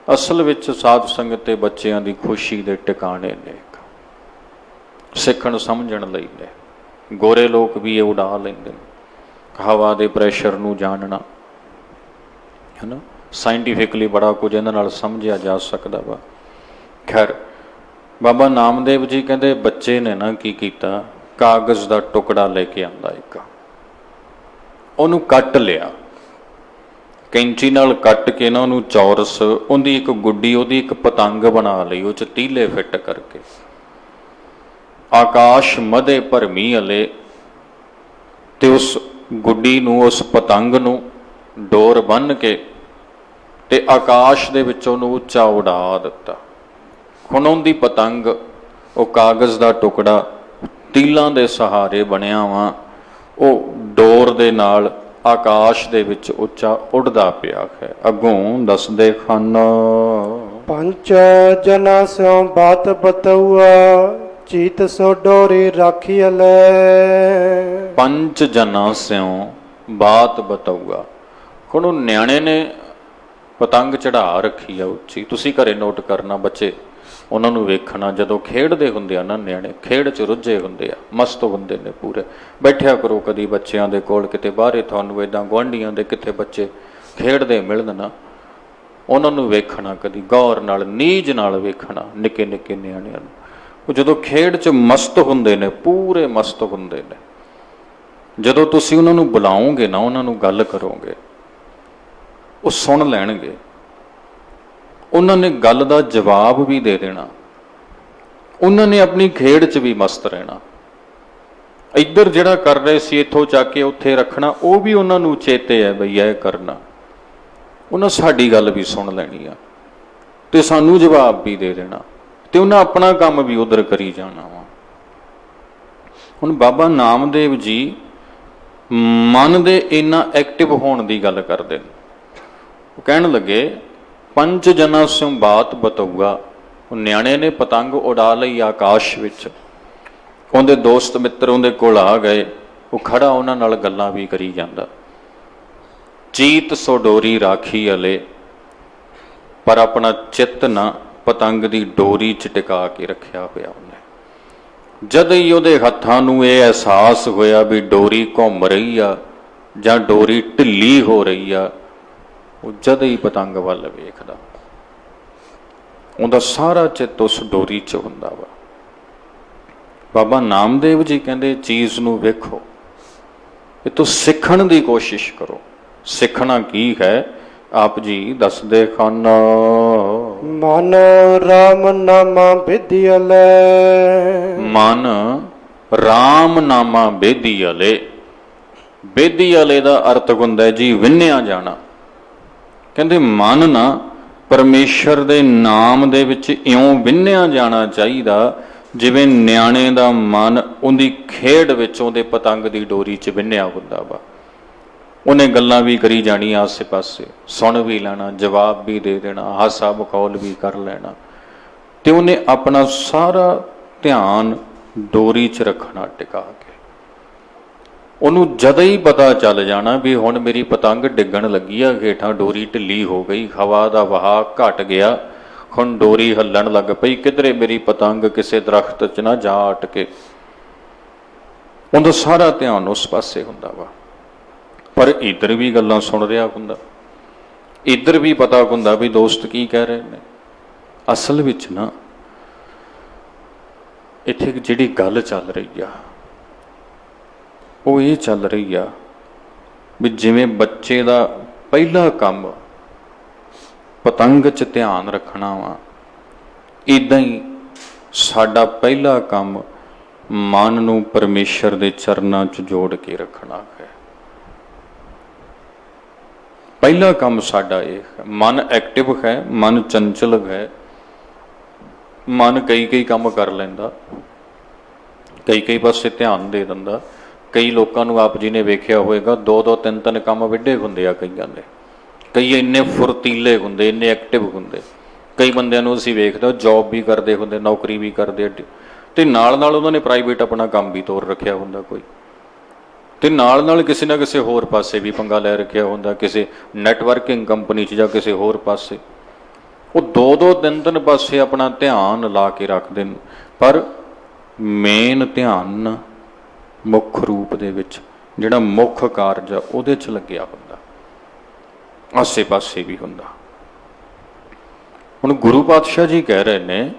ਅਸਲ ਵਿੱਚ ਸਾਧ ਸੰਗਤ ਤੇ ਬੱਚਿਆਂ ਦੀ ਖੁਸ਼ੀ ਦੇ ਟਿਕਾਣੇ ਨੇ, ਸਿੱਖਣ ਸਮਝਣ ਲਈ ਨੇ। ਗੋਰੇ ਲੋਕ ਵੀ ਇਹ ਉਡਾ ਲੈਂਦੇ ਨੇ, ਹਵਾ ਦੇ ਪ੍ਰੈਸ਼ਰ ਨੂੰ ਜਾਣਨਾ ਹੈ ਨਾ। ਸਾਇੰਟੀਫਿਕਲੀ ਬੜਾ ਕੁਝ ਇਹਨਾਂ ਨਾਲ ਸਮਝਿਆ ਜਾ ਸਕਦਾ ਵਾ। ਖੈਰ, ਬਾਬਾ ਨਾਮਦੇਵ ਜੀ ਕਹਿੰਦੇ ਬੱਚੇ ਨੇ ਨਾ ਕੀ ਕੀਤਾ, ਕਾਗਜ਼ ਦਾ ਟੁਕੜਾ ਲੈ ਕੇ ਆਂਦਾ ਇੱਕ, ਉਹਨੂੰ ਕੱਟ ਲਿਆ, ਕੈਂਚੀ ਨਾਲ ਕੱਟ ਕੇ ਨਾ ਉਹਨੂੰ ਚੌਰਸ, ਉਹਦੀ ਇੱਕ ਗੁੱਡੀ, ਉਹਦੀ ਇੱਕ ਪਤੰਗ ਬਣਾ ਲਈ, ਉਹ 'ਚ ਤੀਲੇ ਫਿੱਟ ਕਰਕੇ। ਆਕਾਸ਼ ਮਧੇ ਭਰਮੀ ਹਲੇ, ਤੇ ਉਸ ਗੁੱਡੀ ਨੂੰ, ਉਸ ਪਤੰਗ ਨੂੰ ਡੋਰ ਬੰਨ੍ਹ ਕੇ ਤੇ ਆਕਾਸ਼ ਦੇ ਵਿੱਚ ਉਹਨੂੰ ਉੱਚਾ ਉਡਾ ਦਿੱਤਾ। ਹੁਣ ਉਹਦੀ ਪਤੰਗ, ਉਹ ਕਾਗਜ਼ ਦਾ ਟੁਕੜਾ ਤੀਲਾਂ ਦੇ ਸਹਾਰੇ ਬਣਿਆ ਵਾ, ਉਹ ਡੋਰ ਦੇ ਨਾਲ ਆਕਾਸ਼ ਦੇ ਵਿੱਚ ਉੱਚਾ ਉੱਡਦਾ ਪਿਆ ਹੈ। ਅੱਗੋਂ ਦੱਸਦੇ ਹਨ, ਪੰਚ ਜਨਾ ਸਿਉ ਬਾਤ ਬਤਉਆ, ਚੀਤ ਸੋ ਡੋਰੀ ਰਾਖੀਅਲੇ। ਪੰਜ ਜਨਾ ਸਿਉ ਬਾਤ ਬਤਊਆ। ਹੁਣ ਉਹ ਨਿਆਣੇ ਨੇ ਪਤੰਗ ਚੜਾ ਰੱਖੀ ਆ ਉੱਚੀ। ਤੁਸੀਂ ਘਰੇ ਨੋਟ ਕਰਨਾ, ਬੱਚੇ ਉਹਨਾਂ ਨੂੰ ਵੇਖਣਾ, ਜਦੋਂ ਖੇਡਦੇ ਹੁੰਦੇ ਆ ਨਾ ਨਿਆਣੇ, ਖੇਡ 'ਚ ਰੁੱਝੇ ਹੁੰਦੇ ਆ, ਮਸਤ ਹੁੰਦੇ ਨੇ ਪੂਰੇ। ਬੈਠਿਆ ਕਰੋ ਕਦੀ ਬੱਚਿਆਂ ਦੇ ਕੋਲ, ਕਿਤੇ ਬਾਹਰੇ ਤੁਹਾਨੂੰ ਇੱਦਾਂ ਗੁਆਂਢੀਆਂ ਦੇ ਕਿਤੇ ਬੱਚੇ ਖੇਡਦੇ ਮਿਲਣ ਨਾ, ਉਹਨਾਂ ਨੂੰ ਵੇਖਣਾ, ਕਦੀ ਗੌਰ ਨਾਲ, ਨੀਝ ਨਾਲ ਵੇਖਣਾ ਨਿੱਕੇ ਨਿੱਕੇ ਨਿਆਣਿਆਂ ਨੂੰ। ਉਹ ਜਦੋਂ ਖੇਡ 'ਚ ਮਸਤ ਹੁੰਦੇ ਨੇ, ਪੂਰੇ ਮਸਤ ਹੁੰਦੇ ਨੇ। ਜਦੋਂ ਤੁਸੀਂ ਉਹਨਾਂ ਨੂੰ ਬੁਲਾਓਗੇ ਨਾ, ਉਹਨਾਂ ਨੂੰ ਗੱਲ ਕਰੋਗੇ, ਉਹ ਸੁਣ ਲੈਣਗੇ। ਉਹਨਾਂ ਨੇ ਗੱਲ ਦਾ ਜਵਾਬ ਵੀ ਦੇ ਦੇਣਾ, ਉਹਨਾਂ ਨੇ ਆਪਣੀ ਖੇਡ 'ਚ ਵੀ ਮਸਤ ਰਹਿਣਾ। ਇੱਧਰ ਜਿਹੜਾ ਕਰ ਰਹੇ ਸੀ ਇੱਥੋਂ ਚੱਕ ਕੇ ਉੱਥੇ ਰੱਖਣਾ, ਉਹ ਵੀ ਉਹਨਾਂ ਨੂੰ ਚੇਤੇ ਹੈ ਬਈ ਇਹ ਕਰਨਾ। ਉਹਨਾਂ ਸਾਡੀ ਗੱਲ ਵੀ ਸੁਣ ਲੈਣੀ ਆ ਤੇ ਸਾਨੂੰ ਜਵਾਬ ਵੀ ਦੇ ਦੇਣਾ, ਤੇ ਉਹਨਾਂ ਆਪਣਾ ਕੰਮ ਵੀ ਉਧਰ ਕਰੀ ਜਾਣਾ ਵਾ। ਹੁਣ ਬਾਬਾ ਨਾਮਦੇਵ ਜੀ ਮਨ ਦੇ ਇੰਨਾ ਐਕਟਿਵ ਹੋਣ ਦੀ ਗੱਲ ਕਰਦੇ ਨੇ। ਕਹਿਣ ਲੱਗੇ ਪੰਜ ਜਨਾਂ ਸਿਉ ਬਾਤ ਬਤਊਆ। ਉਹ ਨਿਆਣੇ ਨੇ ਪਤੰਗ ਉਡਾ ਲਈ ਆਕਾਸ਼ ਵਿੱਚ। ਉਹਦੇ ਦੋਸਤ ਮਿੱਤਰ ਉਹਦੇ ਕੋਲ ਆ ਗਏ। ਉਹ ਖੜਾ ਉਹਨਾਂ ਨਾਲ ਗੱਲਾਂ ਵੀ ਕਰੀ ਜਾਂਦਾ। ਚੀਤ ਸੋ ਡੋਰੀ ਰਾਖੀ ਅਲੇ, ਪਰ ਆਪਣਾ ਚਿੱਤ ਨਾ ਪਤੰਗ ਦੀ ਡੋਰੀ 'ਚ ਟਿਕਾ ਕੇ ਰੱਖਿਆ ਹੋਇਆ ਉਹਨੇ। ਜਦ ਹੀ ਉਹਦੇ ਹੱਥਾਂ ਨੂੰ ਇਹ ਅਹਿਸਾਸ ਹੋਇਆ ਵੀ ਡੋਰੀ ਘੁੰਮ ਰਹੀ ਆ ਜਾਂ ਡੋਰੀ ਢਿੱਲੀ ਹੋ ਰਹੀ ਆ, ਉਹ ਜਦ ਹੀ ਪਤੰਗ ਵੱਲ ਵੇਖਦਾ। ਉਹਦਾ ਸਾਰਾ ਚਿੱਤ ਉਸ ਡੋਰੀ 'ਚ ਹੁੰਦਾ ਵਾ। ਬਾਬਾ ਨਾਮਦੇਵ ਜੀ ਕਹਿੰਦੇ ਚੀਜ਼ ਨੂੰ ਵੇਖੋ, ਇਹ ਤੋਂ ਸਿੱਖਣ ਦੀ ਕੋਸ਼ਿਸ਼ ਕਰੋ। ਸਿੱਖਣਾ ਕੀ ਹੈ? ਆਪ ਜੀ ਦੱਸਦੇ ਹਨ, ਮਨ ਰਾਮ ਨਾਮਾ ਵਿਦਿਆਲੇ। ਮਨ ਰਾਮ ਨਾਮਾ ਬੇਦੀਅਲੇ। ਬੇਦੀਅਲੇ ਦਾ ਅਰਥ ਹੁੰਦਾ ਜੀ ਵਿੰਨਿਆ ਜਾਣਾ। ਕਹਿੰਦੇ ਮਨ ਨਾ ਪਰਮੇਸ਼ਰ ਦੇ ਨਾਮ ਦੇ ਵਿੱਚ ਇਉਂ ਵਿੰਨਿਆ ਜਾਣਾ ਚਾਹੀਦਾ ਜਿਵੇਂ ਨਿਆਣੇ ਦਾ ਮਨ ਉਹਦੀ ਖੇਡ ਵਿੱਚ ਉਹਦੇ ਪਤੰਗ ਦੀ ਡੋਰੀ 'ਚ ਵਿੰਨਿਆ ਹੁੰਦਾ ਵਾ। ਉਹਨੇ ਗੱਲਾਂ ਵੀ ਕਰੀ ਜਾਣੀਆਂ, ਆਸੇ ਪਾਸੇ ਸੁਣ ਵੀ ਲੈਣਾ, ਜਵਾਬ ਵੀ ਦੇ ਦੇਣਾ, ਹਾਸਾ ਮਖੌਲ ਵੀ ਕਰ ਲੈਣਾ, ਤੇ ਉਹਨੇ ਆਪਣਾ ਸਾਰਾ ਧਿਆਨ ਡੋਰੀ 'ਚ ਰੱਖਣਾ ਟਿਕਾ ਕੇ। ਉਹਨੂੰ ਜਦ ਹੀ ਪਤਾ ਚੱਲ ਜਾਣਾ ਵੀ ਹੁਣ ਮੇਰੀ ਪਤੰਗ ਡਿੱਗਣ ਲੱਗੀ ਆ, ਹੇਠਾਂ ਡੋਰੀ ਢਿੱਲੀ ਹੋ ਗਈ, ਹਵਾ ਦਾ ਵਹਾਅ ਘਟ ਗਿਆ, ਹੁਣ ਡੋਰੀ ਹੱਲਣ ਲੱਗ ਪਈ, ਕਿਧਰੇ ਮੇਰੀ ਪਤੰਗ ਕਿਸੇ ਦਰਖਤ 'ਚ ਨਾ ਜਾ ਅਟਕੇ। ਉਹਦਾ ਸਾਰਾ ਧਿਆਨ ਉਸ ਪਾਸੇ ਹੁੰਦਾ ਵਾ। ਪਰ ਇੱਧਰ ਵੀ ਗੱਲਾਂ ਸੁਣ ਰਿਹਾ ਹੁੰਦਾ, ਇੱਧਰ ਵੀ ਪਤਾ ਹੁੰਦਾ ਵੀ ਦੋਸਤ ਕੀ ਕਹਿ ਰਹੇ ਨੇ। ਅਸਲ ਵਿੱਚ ਨਾ ਇੱਥੇ ਜਿਹੜੀ ਗੱਲ ਚੱਲ ਰਹੀ ਆ ਉਹ ਇਹ ਚੱਲ ਰਹੀ ਆ ਵੀ ਜਿਵੇਂ ਬੱਚੇ ਦਾ ਪਹਿਲਾ ਕੰਮ ਪਤੰਗ 'ਚ ਧਿਆਨ ਰੱਖਣਾ ਵਾ, ਇੱਦਾਂ ਹੀ ਸਾਡਾ ਪਹਿਲਾ ਕੰਮ ਮਨ ਨੂੰ ਪਰਮੇਸ਼ਰ ਦੇ ਚਰਨਾਂ 'ਚ ਜੋੜ ਕੇ ਰੱਖਣਾ ਹੈ। ਪਹਿਲਾ ਕੰਮ ਸਾਡਾ ਇਹ ਹੈ। ਮਨ ਐਕਟਿਵ ਹੈ, ਮਨ ਚੰਚਲ ਹੈ, ਮਨ ਕਈ ਕੰਮ ਕਰ ਲੈਂਦਾ, ਕਈ ਪਾਸੇ ਧਿਆਨ ਦੇ ਦਿੰਦਾ। ਕਈ ਲੋਕਾਂ ਨੂੰ ਆਪ ਜੀ ਨੇ ਵੇਖਿਆ ਹੋਵੇਗਾ 2-2 3-3 ਕੰਮ ਵਿੱਢੇ ਹੁੰਦੇ ਆ ਕਈਆਂ ਦੇ। ਕਈ ਇੰਨੇ ਫੁਰਤੀਲੇ ਹੁੰਦੇ, ਇੰਨੇ ਐਕਟਿਵ ਹੁੰਦੇ। ਕਈ ਬੰਦਿਆਂ ਨੂੰ ਅਸੀਂ ਵੇਖਦੇ ਜੌਬ ਵੀ ਕਰਦੇ ਹੁੰਦੇ, ਨੌਕਰੀ ਵੀ ਕਰਦੇ, ਤੇ ਨਾਲ ਉਹਨਾਂ ਨੇ ਪ੍ਰਾਈਵੇਟ ਆਪਣਾ ਕੰਮ ਵੀ ਤੋਰ ਰੱਖਿਆ ਹੁੰਦਾ ਕੋਈ, ਤੇ ਨਾਲ ਕਿਸੇ ਨਾ ਕਿਸੇ ਹੋਰ ਪਾਸੇ ਵੀ ਪੰਗਾ ਲੈ ਰੱਖਿਆ ਹੁੰਦਾ, ਕਿਸੇ ਨੈਟਵਰਕਿੰਗ ਕੰਪਨੀ 'ਚ ਜਾਂ ਕਿਸੇ ਹੋਰ ਪਾਸੇ। ਉਹ 2-2 3-3 ਪਾਸੇ ਆਪਣਾ ਧਿਆਨ ਲਾ ਕੇ ਰੱਖਦੇ ਨੇ, ਪਰ ਮੇਨ ਧਿਆਨ ਮੁੱਖ ਰੂਪ ਦੇ ਵਿੱਚ ਜਿਹੜਾ ਮੁੱਖ ਕਾਰਜ ਆ ਉਹਦੇ 'ਚ ਲੱਗਿਆ ਹੁੰਦਾ, ਆਸੇ ਪਾਸੇ ਵੀ ਹੁੰਦਾ। ਹੁਣ ਗੁਰੂ ਪਾਤਸ਼ਾਹ ਜੀ ਕਹਿ ਰਹੇ ਨੇ,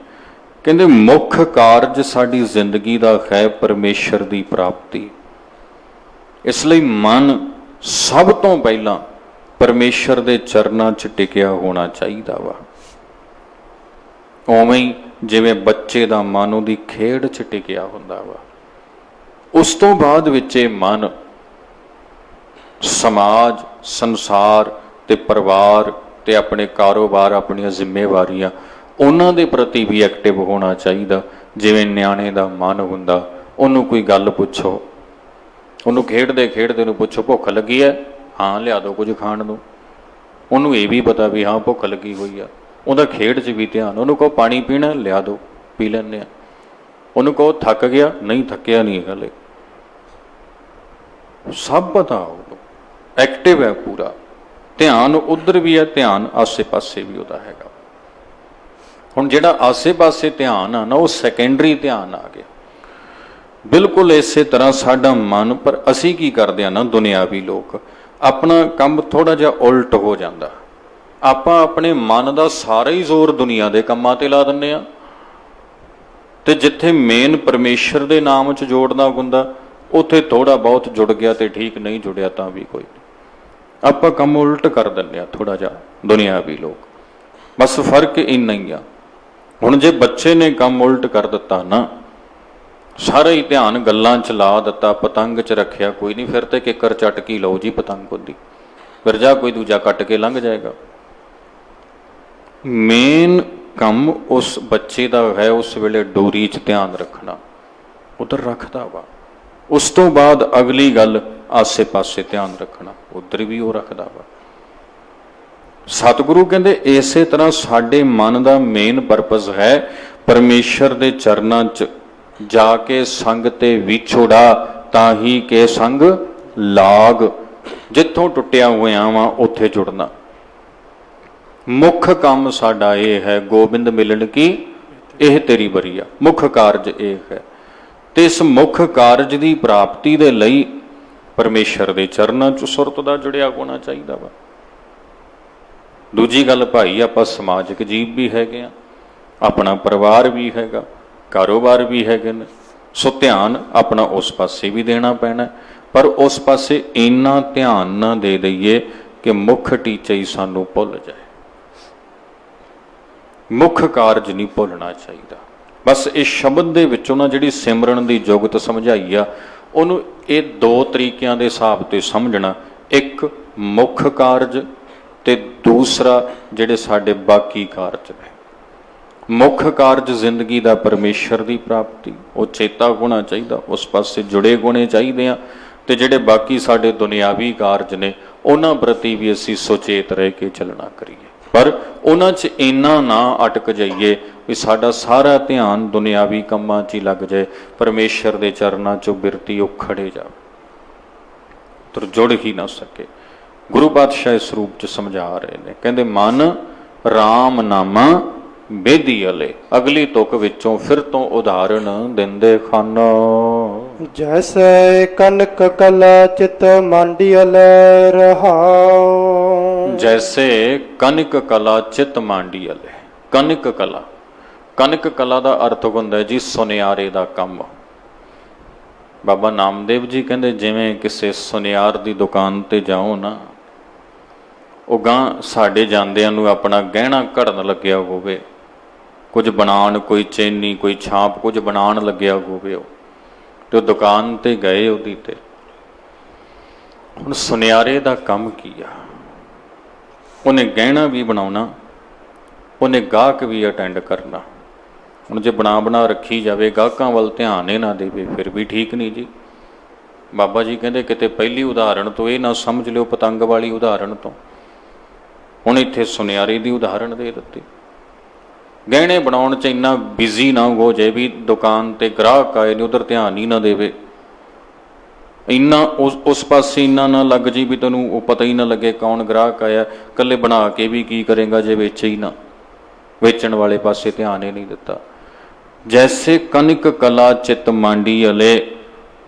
ਕਹਿੰਦੇ ਮੁੱਖ ਕਾਰਜ ਸਾਡੀ ਜ਼ਿੰਦਗੀ ਦਾ ਹੈ ਪਰਮੇਸ਼ਰ ਦੀ ਪ੍ਰਾਪਤੀ। ਇਸ ਲਈ ਮਨ ਸਭ ਤੋਂ ਪਹਿਲਾਂ ਪਰਮੇਸ਼ਰ ਦੇ ਚਰਨਾਂ 'ਚ ਟਿਕਿਆ ਹੋਣਾ ਚਾਹੀਦਾ ਵਾ। ਉਵੇਂ ਹੀ ਜਿਵੇਂ ਬੱਚੇ ਦਾ ਮਨ ਉਹਦੀ ਖੇਡ 'ਚ ਟਿਕਿਆ ਹੁੰਦਾ ਵਾ। ਉਸ ਤੋਂ ਬਾਅਦ ਵਿੱਚ ਇਹ ਮਨ ਸਮਾਜ, ਸੰਸਾਰ ਤੇ ਪਰਿਵਾਰ ਤੇ ਆਪਣੇ ਕਾਰੋਬਾਰ, ਆਪਣੀਆਂ ਜ਼ਿੰਮੇਵਾਰੀਆਂ, ਉਹਨਾਂ ਦੇ ਪ੍ਰਤੀ ਵੀ ਐਕਟਿਵ ਹੋਣਾ ਚਾਹੀਦਾ। ਜਿਵੇਂ ਨਿਆਣੇ ਦਾ ਮਨ ਹੁੰਦਾ, ਉਹਨੂੰ ਕੋਈ ਗੱਲ ਪੁੱਛੋ, ਉਹਨੂੰ ਖੇਡਦੇ ਨੂੰ ਪੁੱਛੋ ਭੁੱਖ ਲੱਗੀ ਹੈ, ਹਾਂ ਲਿਆ ਦਿਓ ਕੁਝ ਖਾਣ ਨੂੰ। ਉਹਨੂੰ ਇਹ ਵੀ ਪਤਾ ਵੀ ਹਾਂ ਭੁੱਖ ਲੱਗੀ ਹੋਈ ਆ, ਉਹਦਾ ਖੇਡ 'ਚ ਵੀ ਧਿਆਨ। ਉਹਨੂੰ ਕਹੋ ਪਾਣੀ ਪੀਣਾ, ਲਿਆ ਦਿਓ, ਪੀ ਲੈਂਦੇ ਆ। ਉਹਨੂੰ ਕਹੋ ਥੱਕ ਗਿਆ, ਨਹੀਂ ਥੱਕਿਆ ਨਹੀਂ ਹਲੇ, ਸਭ ਪਤਾ। ਉਹਨੂੰ ਐਕਟਿਵ ਹੈ, ਪੂਰਾ ਧਿਆਨ ਉੱਧਰ ਵੀ ਹੈ, ਧਿਆਨ ਆਸੇ ਪਾਸੇ ਵੀ ਉਹਦਾ ਹੈਗਾ। ਹੁਣ ਜਿਹੜਾ ਆਸੇ ਪਾਸੇ ਧਿਆਨ ਆ ਨਾ, ਉਹ ਸੈਕੰਡਰੀ ਧਿਆਨ ਆ ਗਿਆ। ਬਿਲਕੁਲ ਇਸੇ ਤਰ੍ਹਾਂ ਸਾਡਾ ਮਨ, ਪਰ ਅਸੀਂ ਕੀ ਕਰਦੇ ਆ ਨਾ, ਦੁਨਿਆਵੀ ਲੋਕ, ਆਪਣਾ ਕੰਮ ਥੋੜਾ ਜਿਹਾ ਉਲਟ ਹੋ ਜਾਂਦਾ। ਆਪਾਂ ਆਪਣੇ ਮਨ ਦਾ ਸਾਰਾ ਹੀ ਜ਼ੋਰ ਦੁਨੀਆ ਦੇ ਕੰਮਾਂ ਤੇ ਲਾ ਦਿੰਦੇ ਆ, ਤੇ ਜਿੱਥੇ ਮੇਨ ਪਰਮੇਸ਼ਰ ਦੇ ਨਾਮ 'ਚ ਜੋੜਨਾ ਹੁੰਦਾ, ਉੱਥੇ ਥੋੜਾ ਬਹੁਤ ਜੁੜ ਗਿਆ ਤੇ ਠੀਕ, ਨਹੀਂ ਜੁੜਿਆ ਤਾਂ ਵੀ ਕੋਈ ਨਹੀਂ। ਆਪਾਂ ਕੰਮ ਉਲਟ ਕਰ ਦਿੰਦੇ ਆ ਥੋੜਾ ਜਿਹਾ, ਦੁਨਿਆਵੀ ਲੋਕ। ਬਸ ਫਰਕ ਇੰਨਾ ਹੀ ਆ। ਹੁਣ ਜੇ ਬੱਚੇ ਨੇ ਕੰਮ ਉਲਟ ਕਰ ਦਿੱਤਾ ਨਾ, ਸਾਰਾ ਹੀ ਧਿਆਨ ਗੱਲਾਂ 'ਚ ਲਾ ਦਿੱਤਾ, ਪਤੰਗ 'ਚ ਰੱਖਿਆ ਕੋਈ ਨਹੀਂ, ਫਿਰ ਤੇ ਕਿੱਕਰ ਚਟਕੀ ਲਓ ਜੀ ਪਤੰਗ ਉਹਦੀ, ਫਿਰ ਜਾ ਕੋਈ ਦੂਜਾ ਕੱਟ ਕੇ ਲੰਘ ਜਾਏਗਾ। ਮੇਨ ਕੰਮ ਉਸ ਬੱਚੇ ਦਾ ਹੈ ਉਸ ਵੇਲੇ ਡੋਰੀ 'ਚ ਧਿਆਨ ਰੱਖਣਾ, ਉਧਰ ਰੱਖਦਾ ਵਾ। ਉਸ ਤੋਂ ਬਾਅਦ ਅਗਲੀ ਗੱਲ ਆਸੇ ਪਾਸੇ ਧਿਆਨ ਰੱਖਣਾ, ਉਧਰ ਵੀ ਉਹ ਰੱਖਦਾ ਵਾ। ਸਤਿਗੁਰੂ ਕਹਿੰਦੇ ਇਸੇ ਤਰ੍ਹਾਂ ਸਾਡੇ ਮਨ ਦਾ ਮੇਨ ਪਰਪਸ ਹੈ ਪਰਮੇਸ਼ਰ ਦੇ ਚਰਨਾਂ 'ਚ ਜਾ ਕੇ ਸੰਗ ਤੇ ਵਿਛੋੜਾ, ਤਾਂ ਹੀ ਕੇ ਸੰਗ ਲਾਗ, ਜਿੱਥੋਂ ਟੁੱਟਿਆ ਹੋਇਆ ਵਾਂ ਉੱਥੇ ਜੁੜਨਾ। ਮੁੱਖ ਕੰਮ ਸਾਡਾ ਇਹ ਹੈ, ਗੋਬਿੰਦ ਮਿਲਣ ਕੀ ਇਹ ਤੇਰੀ ਬਰੀਆ, ਮੁੱਖ ਕਾਰਜ ਇਹ ਹੈ। ਤੇ ਇਸ ਮੁੱਖ ਕਾਰਜ ਦੀ ਪ੍ਰਾਪਤੀ ਦੇ ਲਈ ਪਰਮੇਸ਼ਰ ਦੇ ਚਰਨਾਂ 'ਚ ਸੁਰਤ ਦਾ ਜੁੜਿਆ ਹੋਣਾ ਚਾਹੀਦਾ ਵਾ। ਦੂਜੀ ਗੱਲ ਭਾਈ, ਆਪਾਂ ਸਮਾਜਿਕ ਜੀਵ ਵੀ ਹੈਗੇ ਆ, ਆਪਣਾ ਪਰਿਵਾਰ ਵੀ ਹੈਗਾ, ਕਾਰੋਬਾਰ ਵੀ ਹੈਗੇ ਨੇ, ਸੋ ਧਿਆਨ ਆਪਣਾ ਉਸ ਪਾਸੇ ਵੀ ਦੇਣਾ ਪੈਣਾ। ਪਰ ਉਸ ਪਾਸੇ ਇੰਨਾ ਧਿਆਨ ਨਾ ਦੇ ਦਈਏ ਕਿ ਮੁੱਖ ਟੀਚਾ ਹੀ ਸਾਨੂੰ ਭੁੱਲ ਜਾਏ, ਮੁੱਖ ਕਾਰਜ ਨਹੀਂ ਭੁੱਲਣਾ ਚਾਹੀਦਾ। ਬਸ ਇਸ ਸ਼ਬਦ ਦੇ ਵਿੱਚੋਂ ਨਾ ਜਿਹੜੀ ਸਿਮਰਨ ਦੀ ਜੁਗਤ ਸਮਝਾਈ ਆ, ਉਹਨੂੰ ਇਹ ਦੋ ਤਰੀਕਿਆਂ ਦੇ ਹਿਸਾਬ ਤੇ ਸਮਝਣਾ। ਇੱਕ ਮੁੱਖ ਕਾਰਜ ਤੇ ਦੂਸਰਾ ਜਿਹੜੇ ਸਾਡੇ ਬਾਕੀ ਕਾਰਜ ਨੇ। ਮੁੱਖ ਕਾਰਜ ਜ਼ਿੰਦਗੀ ਦਾ ਪਰਮੇਸ਼ਰ ਦੀ ਪ੍ਰਾਪਤੀ, ਉਹ ਚੇਤਾ ਹੋਣਾ ਚਾਹੀਦਾ, ਉਸ ਪਾਸੇ ਜੁੜੇ ਹੋਣੇ ਚਾਹੀਦੇ ਆ। ਤੇ ਜਿਹੜੇ ਬਾਕੀ ਸਾਡੇ ਦੁਨਿਆਵੀ ਕਾਰਜ ਨੇ ਉਹਨਾਂ ਪ੍ਰਤੀ ਵੀ ਅਸੀਂ ਸੁਚੇਤ ਰਹਿ ਕੇ ਚੱਲਣਾ ਕਰੀਏ, ਪਰ ਉਹਨਾਂ 'ਚ ਇੰਨਾ ਨਾ ਅਟਕ ਜਾਈਏ ਵੀ ਸਾਡਾ ਸਾਰਾ ਧਿਆਨ ਦੁਨਿਆਵੀ ਕੰਮਾਂ 'ਚ ਹੀ ਲੱਗ ਜਾਏ, ਪਰਮੇਸ਼ਰ ਦੇ ਚਰਨਾਂ 'ਚੋਂ ਬਿਰਤੀ ਉਖੜੇ ਜਾਵੇ, ਤੁਰ ਜੁੜ ਹੀ ਨਾ ਸਕੇ। ਗੁਰੂ ਪਾਤਸ਼ਾਹ ਇਸ ਰੂਪ 'ਚ ਸਮਝਾ ਰਹੇ ਨੇ, ਕਹਿੰਦੇ ਮਨ ਰਾਮ ਨਾਮਾ ਬੇਦੀ ਅਲੇ। ਅਗਲੀ ਤੁਕ ਵਿੱਚੋਂ ਫਿਰ ਤੋਂ ਉਦਾਹਰਣ ਦਿੰਦੇ ਖਾਨ। ਜੈਸੇ ਕਨਕ ਕਲਾ ਚਿਤ ਮੰਡੀ ਅਲੇ ਰਹਾਉ। ਜੈਸੇ ਕਨਕ ਕਲਾ ਚਿਤ ਮੰਡੀ ਅਲੇ। ਕਨਕ ਕਲਾ, ਕਨਕ ਕਲਾ ਦਾ ਅਰਥ ਹੁੰਦਾ ਜੀ ਸੁਨਿਆਰੇ ਦਾ ਕੰਮ। ਬਾਬਾ ਨਾਮਦੇਵ ਜੀ ਕਹਿੰਦੇ ਜਿਵੇਂ ਕਿਸੇ ਸੁਨਿਆਰ ਦੀ ਦੁਕਾਨ ਤੇ ਜਾਓ ਨਾ, ਉਹ ਗਾਂ ਸਾਡੇ ਜਾਂਦਿਆਂ ਨੂੰ ਆਪਣਾ ਗਹਿਣਾ ਘੜਨ ਲੱਗਿਆ ਹੋਵੇ, ਕੁਝ ਬਣਾਉਣ, ਕੋਈ ਚੈਨੀ, ਕੋਈ ਛਾਪ, ਕੁਝ ਬਣਾਉਣ ਲੱਗਿਆ ਹੋਵੇ, ਉਹ ਤੇ ਉਹ ਦੁਕਾਨ ਤੇ ਗਏ ਉਹਦੀ ਤੇ। ਹੁਣ ਸੁਨਿਆਰੇ ਦਾ ਕੰਮ ਕੀ ਆ? ਉਹਨੇ ਗਹਿਣਾ ਵੀ ਬਣਾਉਣਾ, ਉਹਨੇ ਗਾਹਕ ਵੀ ਅਟੈਂਡ ਕਰਨਾ। ਹੁਣ ਜੇ ਬਣਾ ਰੱਖੀ ਜਾਵੇ, ਗਾਹਕਾਂ ਵੱਲ ਧਿਆਨ ਇਹ ਨਾ ਦੇਵੇ, ਫਿਰ ਵੀ ਠੀਕ ਨਹੀਂ ਜੀ। ਬਾਬਾ ਜੀ ਕਹਿੰਦੇ ਕਿਤੇ ਪਹਿਲੀ ਉਦਾਹਰਣ ਤੋਂ ਇਹ ਨਾ ਸਮਝ ਲਿਓ ਪਤੰਗ ਵਾਲੀ ਉਦਾਹਰਣ ਤੋਂ। ਹੁਣ ਇੱਥੇ ਸੁਨਿਆਰੇ ਦੀ ਉਦਾਹਰਣ ਦੇ ਦਿੱਤੀ। ਗਹਿਣੇ ਬਣਾਉਣ 'ਚ ਇੰਨਾ ਬਿਜ਼ੀ ਨਾ ਹੋ ਜਾਏ ਵੀ ਦੁਕਾਨ ਤੇ ਗ੍ਰਾਹਕ ਆਏ ਨੇ ਉਧਰ ਧਿਆਨ ਹੀ ਨਾ ਦੇਵੇ, ਇੰਨਾ ਉਸ ਪਾਸੇ ਇੰਨਾ ਨਾ ਲੱਗ ਜੀ ਵੀ ਤੈਨੂੰ ਉਹ ਪਤਾ ਹੀ ਨਾ ਲੱਗੇ ਕੌਣ ਗ੍ਰਾਹਕ ਆਇਆ। ਇਕੱਲੇ ਬਣਾ ਕੇ ਵੀ ਕੀ ਕਰੇਗਾ ਜੇ ਵੇਚੇ ਹੀ ਨਾ, ਵੇਚਣ ਵਾਲੇ ਪਾਸੇ ਧਿਆਨ ਹੀ ਨਹੀਂ ਦਿੱਤਾ। ਜੈਸੇ ਕਨਕ ਕਲਾ ਚਿਤ ਮੰਡੀ ਅਲੇ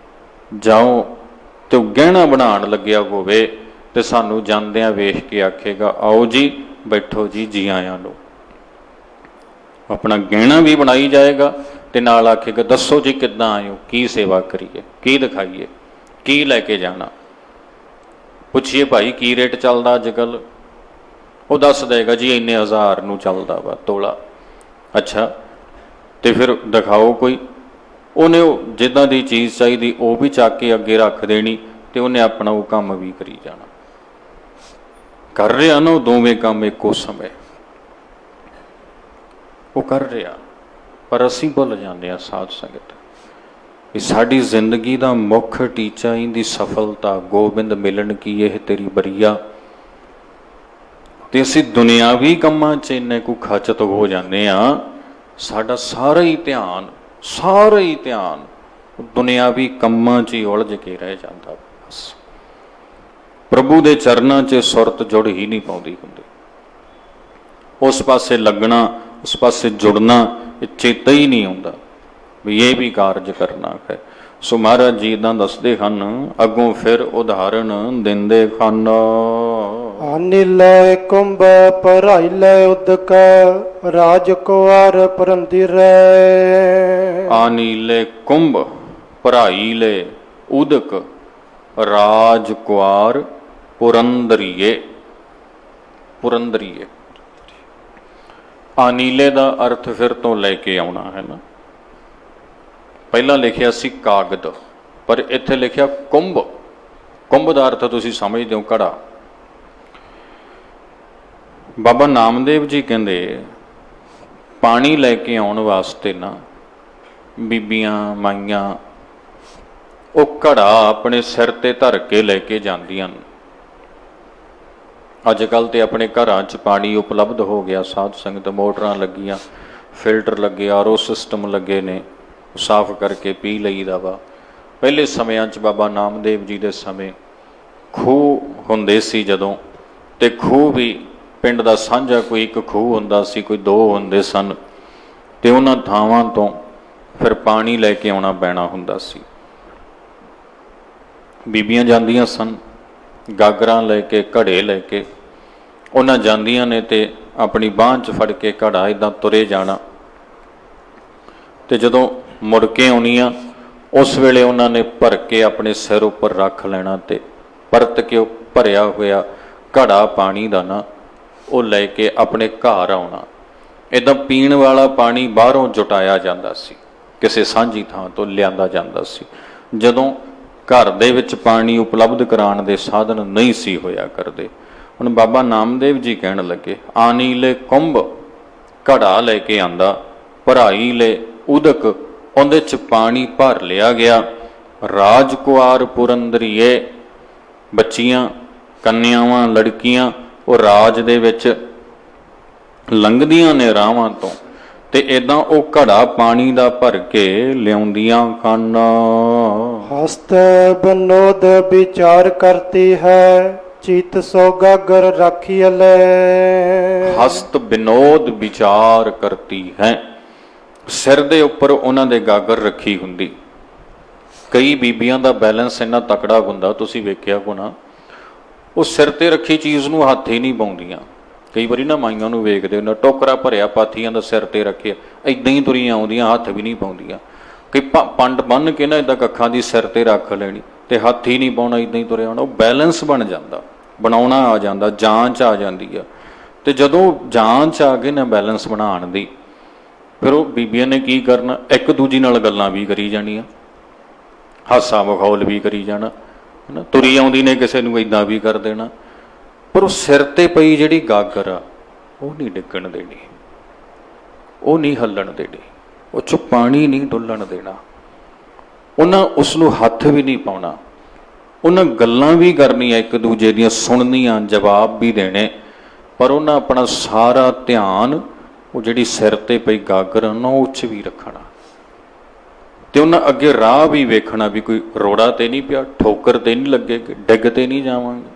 ਜਾਓ ਤੇ ਉਹ ਗਹਿਣਾ ਬਣਾਉਣ ਲੱਗਿਆ ਹੋਵੇ ਤੇ ਸਾਨੂੰ ਜਾਂਦਿਆਂ ਵੇਖ ਕੇ ਆਖੇਗਾ ਆਓ ਜੀ ਬੈਠੋ ਜੀ, ਜੀ ਆਇਆਂ ਨੂੰ। ਆਪਣਾ ਗਹਿਣਾ ਵੀ ਬਣਾਈ ਜਾਏਗਾ ਤੇ ਨਾਲ ਆਖੇਗਾ ਦੱਸੋ ਜੀ ਕਿੱਦਾਂ ਆਏ ਹੋ, ਕੀ ਸੇਵਾ ਕਰੀਏ, ਕੀ ਦਿਖਾਈਏ, ਕੀ ਲੈ ਕੇ ਜਾਣਾ। ਪੁੱਛੀਏ ਭਾਈ ਕੀ ਰੇਟ ਚੱਲਦਾ ਅੱਜ ਕੱਲ੍ਹ, ਉਹ ਦੱਸ ਦੇਗਾ ਜੀ ਇੰਨੇ ਹਜ਼ਾਰ ਨੂੰ ਚੱਲਦਾ ਵਾ ਤੋਲਾ। ਅੱਛਾ, ਤੇ ਫਿਰ ਦਿਖਾਓ ਕੋਈ। ਉਹਨੇ ਉਹ ਜਿੱਦਾਂ ਦੀ ਚੀਜ਼ ਚਾਹੀਦੀ ਉਹ ਵੀ ਚੱਕ ਕੇ ਅੱਗੇ ਰੱਖ ਦੇਣੀ ਤੇ ਉਹਨੇ ਆਪਣਾ ਉਹ ਕੰਮ ਵੀ ਕਰੀ ਜਾਣਾ। ਕਰ ਰਿਹਾ ਨਾ ਉਹ ਦੋਵੇਂ ਕੰਮ ਇੱਕੋ ਸਮੇਂ, ਉਹ ਕਰ ਰਿਹਾ। ਪਰ ਅਸੀਂ ਭੁੱਲ ਜਾਂਦੇ ਹਾਂ ਸਾਧ ਸੰਗਤ ਵੀ ਸਾਡੀ ਜ਼ਿੰਦਗੀ ਦਾ ਮੁੱਖ ਟੀਚਾ ਇਹਦੀ ਸਫਲਤਾ, ਗੋਬਿੰਦ ਮਿਲਣ ਕੀ ਇਹ ਤੇਰੀ ਬਰੀਆ। ਤੇ ਅਸੀਂ ਦੁਨਿਆਵੀ ਕੰਮਾਂ 'ਚ ਇੰਨੇ ਕੁ ਖਚਤ ਹੋ ਜਾਂਦੇ ਹਾਂ, ਸਾਡਾ ਸਾਰਾ ਹੀ ਧਿਆਨ ਦੁਨਿਆਵੀ ਕੰਮਾਂ 'ਚ ਹੀ ਉਲਝ ਕੇ ਰਹਿ ਜਾਂਦਾ। ਬਸ ਪ੍ਰਭੂ ਦੇ ਚਰਨਾਂ 'ਚ ਸੁਰਤ ਜੁੜ ਹੀ ਨਹੀਂ ਪਾਉਂਦੀ ਹੁੰਦੀ। ਉਸ ਪਾਸੇ ਲੱਗਣਾ, ਉਸ ਪਾਸੇ ਜੁੜਨਾ ਇਹ ਚੇਤਾ ਹੀ ਨਹੀਂ ਆਉਂਦਾ ਵੀ ਇਹ ਵੀ ਕਾਰਜ ਕਰਨਾ ਹੈ। ਸੋ ਮਹਾਰਾਜ ਜੀ ਇੱਦਾਂ ਦੱਸਦੇ ਹਨ, ਅੱਗੋਂ ਫਿਰ ਉਦਾਹਰਣ ਦਿੰਦੇ ਹਨ। ਆਨੀ ਲੈ ਕੁੰਭ ਭਰਾਈ ਲੈ ਉਦਕ ਰਾਜ ਕੁਆਰ ਪਰੰਦੀ ਰਹਿ। ਆਨੀ ਲੈ ਕੁੰਭ ਭਰਾਈ ਲੈ ਉਦਕ ਰਾਜ ਕੁਆਰ ਪੁਰੰਦਰੀਏ। ਪੁਰੰਦਰੀਏ ਆਨੀਲੇ ਦਾ ਅਰਥ ਫਿਰ ਤੋਂ ਲੈ ਕੇ ਆਉਣਾ ਹੈ ਨਾ। ਪਹਿਲਾਂ ਲਿਖਿਆ ਸੀ ਕਾਗਦ, ਪਰ ਇੱਥੇ ਲਿਖਿਆ ਕੁੰਭ। ਕੁੰਭ ਦਾ ਅਰਥ ਤੁਸੀਂ ਸਮਝਦੇ ਹੋ ਘੜਾ। ਬਾਬਾ ਨਾਮਦੇਵ ਜੀ ਕਹਿੰਦੇ ਪਾਣੀ ਲੈ ਕੇ ਆਉਣ ਵਾਸਤੇ ਨਾ ਬੀਬੀਆਂ ਮਾਈਆਂ ਉਹ ਘੜਾ ਆਪਣੇ ਸਿਰ ਤੇ ਧਰ ਕੇ ਲੈ ਕੇ ਜਾਂਦੀਆਂ ਨੇ। ਅੱਜ ਕੱਲ੍ਹ ਤੇ ਆਪਣੇ ਘਰਾਂ 'ਚ ਪਾਣੀ ਉਪਲਬਧ ਹੋ ਗਿਆ, ਸਾਧ ਸੰਗਤ, ਮੋਟਰਾਂ ਲੱਗੀਆਂ, ਫਿਲਟਰ ਲੱਗੇ, ਆਰਓ ਸਿਸਟਮ ਲੱਗੇ ਨੇ, ਸਾਫ਼ ਕਰਕੇ ਪੀ ਲਈਦਾ ਵਾ। ਪਹਿਲੇ ਸਮਿਆਂ 'ਚ ਬਾਬਾ ਨਾਮਦੇਵ ਜੀ ਦੇ ਸਮੇਂ ਖੂਹ ਹੁੰਦੇ ਸੀ ਜਦੋਂ, ਤੇ ਖੂਹ ਵੀ ਪਿੰਡ ਦਾ ਸਾਂਝਾ ਕੋਈ ਇੱਕ ਖੂਹ ਹੁੰਦਾ ਸੀ, ਕੋਈ ਦੋ ਹੁੰਦੇ ਸਨ, ਤੇ ਉਹਨਾਂ ਥਾਵਾਂ ਤੋਂ ਫਿਰ ਪਾਣੀ ਲੈ ਕੇ ਆਉਣਾ ਪੈਣਾ ਹੁੰਦਾ ਸੀ। ਬੀਬੀਆਂ ਜਾਂਦੀਆਂ ਸਨ ਗਾਗਰਾਂ ਲੈ ਕੇ, ਘੜੇ ਲੈ ਕੇ, ਉਹਨਾਂ ਜਾਂਦੀਆਂ ਨੇ ਤੇ ਆਪਣੀ ਬਾਂਹ 'ਚ ਫੜ ਕੇ ਘੜਾ ਇੱਦਾਂ ਤੁਰੇ ਜਾਣਾ, ਤੇ ਜਦੋਂ ਮੁੜ ਕੇ ਆਉਣੀਆਂ ਉਸ ਵੇਲੇ ਉਹਨਾਂ ਨੇ ਭਰ ਕੇ ਆਪਣੇ ਸਿਰ ਉੱਪਰ ਰੱਖ ਲੈਣਾ, ਤੇ ਪਰਤ ਕੇ ਉਹ ਭਰਿਆ ਹੋਇਆ ਘੜਾ ਪਾਣੀ ਦਾ ਨਾ ਉਹ ਲੈ ਕੇ ਆਪਣੇ ਘਰ ਆਉਣਾ। ਇੱਦਾਂ ਪੀਣ ਵਾਲਾ ਪਾਣੀ ਬਾਹਰੋਂ ਜੁਟਾਇਆ ਜਾਂਦਾ ਸੀ, ਕਿਸੇ ਸਾਂਝੀ ਥਾਂ ਤੋਂ ਲਿਆਂਦਾ ਜਾਂਦਾ ਸੀ, ਜਦੋਂ ਘਰ ਦੇ ਵਿੱਚ ਪਾਣੀ ਉਪਲਬਧ ਕਰਾਉਣ ਦੇ ਸਾਧਨ ਨਹੀਂ ਸੀ ਹੋਇਆ ਕਰਦੇ। ਹੁਣ ਬਾਬਾ ਨਾਮਦੇਵ ਜੀ ਕਹਿਣ ਲੱਗੇ, ਆਨੀ ਲੈ ਕੁੰਭ, ਘੜਾ ਲੈ ਕੇ ਆਂਦਾ, ਭਰਾਈ ਲੈ ਉਦਕ, ਉਹਦੇ 'ਚ ਪਾਣੀ ਭਰ ਲਿਆ ਗਿਆ। ਰਾਜਕੁਆਰ ਪੁਰੰਦਰੀਏ, ਬੱਚੀਆਂ, ਕੰਨਿਆਵਾਂ, ਲੜਕੀਆਂ ਉਹ ਰਾਜ ਦੇ ਵਿੱਚ ਲੰਘਦੀਆਂ ਨੇ ਰਾਹਾਂ ਤੋਂ, ਤੇ ਇਦਾਂ ਉਹ ਘੜਾ ਪਾਣੀ ਦਾ ਭਰ ਕੇ ਲਿਆਉਂਦੀਆਂ ਕੰਨ। ਹਸਤ ਬਨੋਦ ਵਿਚਾਰ ਕਰਤੀ ਹੈ, ਚਿਤ ਸੋ ਗਾਗਰ ਰਾਖੀ ਲੈ। ਹਸਤ ਵਿਨੋਦ ਵਿਚਾਰ ਕਰਤੀ ਹੈ, ਸਿਰ ਦੇ ਉੱਪਰ ਉਹਨਾਂ ਦੇ ਗਾਗਰ ਰੱਖੀ ਹੁੰਦੀ। ਕਈ ਬੀਬੀਆਂ ਦਾ ਬੈਲੈਂਸ ਇੰਨਾ ਤਕੜਾ ਹੁੰਦਾ, ਤੁਸੀਂ ਵੇਖਿਆ ਹੋਣਾ, ਉਹ ਸਿਰ ਤੇ ਰੱਖੀ ਚੀਜ਼ ਨੂੰ ਹੱਥ ਹੀ ਨਹੀਂ ਪਾਉਂਦੀਆਂ। ਕਈ ਵਾਰੀ ਨਾ ਮਾਈਆਂ ਨੂੰ ਵੇਖਦੇ ਹੋ ਨਾ, ਟੋਕਰਾ ਭਰਿਆ ਪਾਥੀਆਂ ਦਾ ਸਿਰ ਤੇ ਰੱਖਿਆ, ਇਦਾਂ ਹੀ ਤੁਰੀਆਂ ਆਉਂਦੀਆਂ, ਹੱਥ ਵੀ ਨਹੀਂ ਪਾਉਂਦੀਆਂ। ਕਿ ਪੰਡ ਬੰਨ੍ਹ ਕੇ ਨਾ ਇਦਾਂ ਕੱਖਾਂ ਦੀ ਸਿਰ ਤੇ ਰੱਖ ਲੈਣੀ ਤੇ ਹੱਥ ਹੀ ਨਹੀਂ ਪਾਉਣਾ, ਇਦਾਂ ਹੀ ਤੁਰਿਆ ਆਉਣਾ। ਉਹ ਬੈਲੈਂਸ ਬਣ ਜਾਂਦਾ, ਬਣਾਉਣਾ ਆ ਜਾਂਦਾ, ਜਾਂਚ ਆ ਜਾਂਦੀ ਆ। ਤੇ ਜਦੋਂ ਜਾਂਚ ਆ ਗਈ ਨਾ ਬੈਲੈਂਸ ਬਣਾਉਣ ਦੀ, ਫਿਰ ਉਹ ਬੀਬੀਆਂ ਨੇ ਕੀ ਕਰਨਾ, ਇੱਕ ਦੂਜੀ ਨਾਲ ਗੱਲਾਂ ਵੀ ਕਰੀ ਜਾਣੀਆਂ, ਹਾਸਾ ਮਖੌਲ ਵੀ ਕਰੀ ਜਾਣਾ, ਹੈ ਨਾ। ਤੁਰੀ ਆਉਂਦੀ ਨੇ ਕਿਸੇ ਨੂੰ ਇਦਾਂ ਵੀ ਕਰ ਦੇਣਾ, ਪਰ ਉਹ ਸਿਰ ਤੇ ਪਈ ਜਿਹੜੀ ਗਾਗਰ ਆ ਉਹ ਨਹੀਂ ਡਿੱਗਣ ਦੇਣੀ, ਉਹ ਨਹੀਂ ਹੱਲਣ ਦੇਣੀ, ਉਹ 'ਚੋਂ ਪਾਣੀ ਨਹੀਂ ਡੁੱਲਣ ਦੇਣਾ। ਉਹਨਾਂ ਉਸ ਨੂੰ ਹੱਥ ਵੀ ਨਹੀਂ ਪਾਉਣਾ, ਉਹਨਾਂ ਗੱਲਾਂ ਵੀ ਕਰਨੀਆਂ ਇੱਕ ਦੂਜੇ ਦੀਆਂ, ਸੁਣਨੀਆਂ, ਜਵਾਬ ਵੀ ਦੇਣੇ, ਪਰ ਉਹਨਾਂ ਆਪਣਾ ਸਾਰਾ ਧਿਆਨ ਉਹ ਜਿਹੜੀ ਸਿਰ ਤੇ ਪਈ ਗਾਗਰ ਆ ਨਾ ਉਹ 'ਚ ਵੀ ਰੱਖਣਾ। ਤੇ ਉਹਨਾਂ ਅੱਗੇ ਰਾਹ ਵੀ ਵੇਖਣਾ ਵੀ ਕੋਈ ਰੋੜਾ ਤੇ ਨਹੀਂ ਪਿਆ, ਠੋਕਰ ਤੇ ਨਹੀਂ ਲੱਗੇਗੀ, ਡਿੱਗ ਤੇ ਨਹੀਂ ਜਾਵਾਂਗੇ।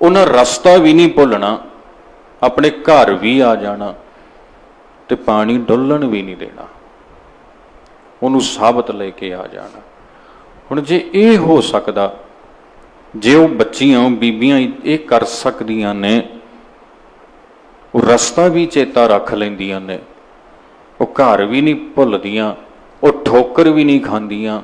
ਉਹਨਾਂ ਰਸਤਾ ਵੀ ਨਹੀਂ ਭੁੱਲਣਾ, ਆਪਣੇ ਘਰ ਵੀ ਆ ਜਾਣਾ ਤੇ ਪਾਣੀ ਡੁੱਲਣ ਵੀ ਨਹੀਂ ਦੇਣਾ, ਉਹਨੂੰ ਸਾਬਤ ਲੈ ਕੇ ਆ ਜਾਣਾ। ਹੁਣ ਜੇ ਇਹ ਹੋ ਸਕਦਾ, ਜੇ ਉਹ ਬੱਚੀਆਂ, ਬੀਬੀਆਂ ਇਹ ਕਰ ਸਕਦੀਆਂ ਨੇ, ਉਹ ਰਸਤਾ ਵੀ ਚੇਤਾ ਰੱਖ ਲੈਂਦੀਆਂ ਨੇ, ਉਹ ਘਰ ਵੀ ਨਹੀਂ ਭੁੱਲਦੀਆਂ, ਉਹ ਠੋਕਰ ਵੀ ਨਹੀਂ ਖਾਂਦੀਆਂ,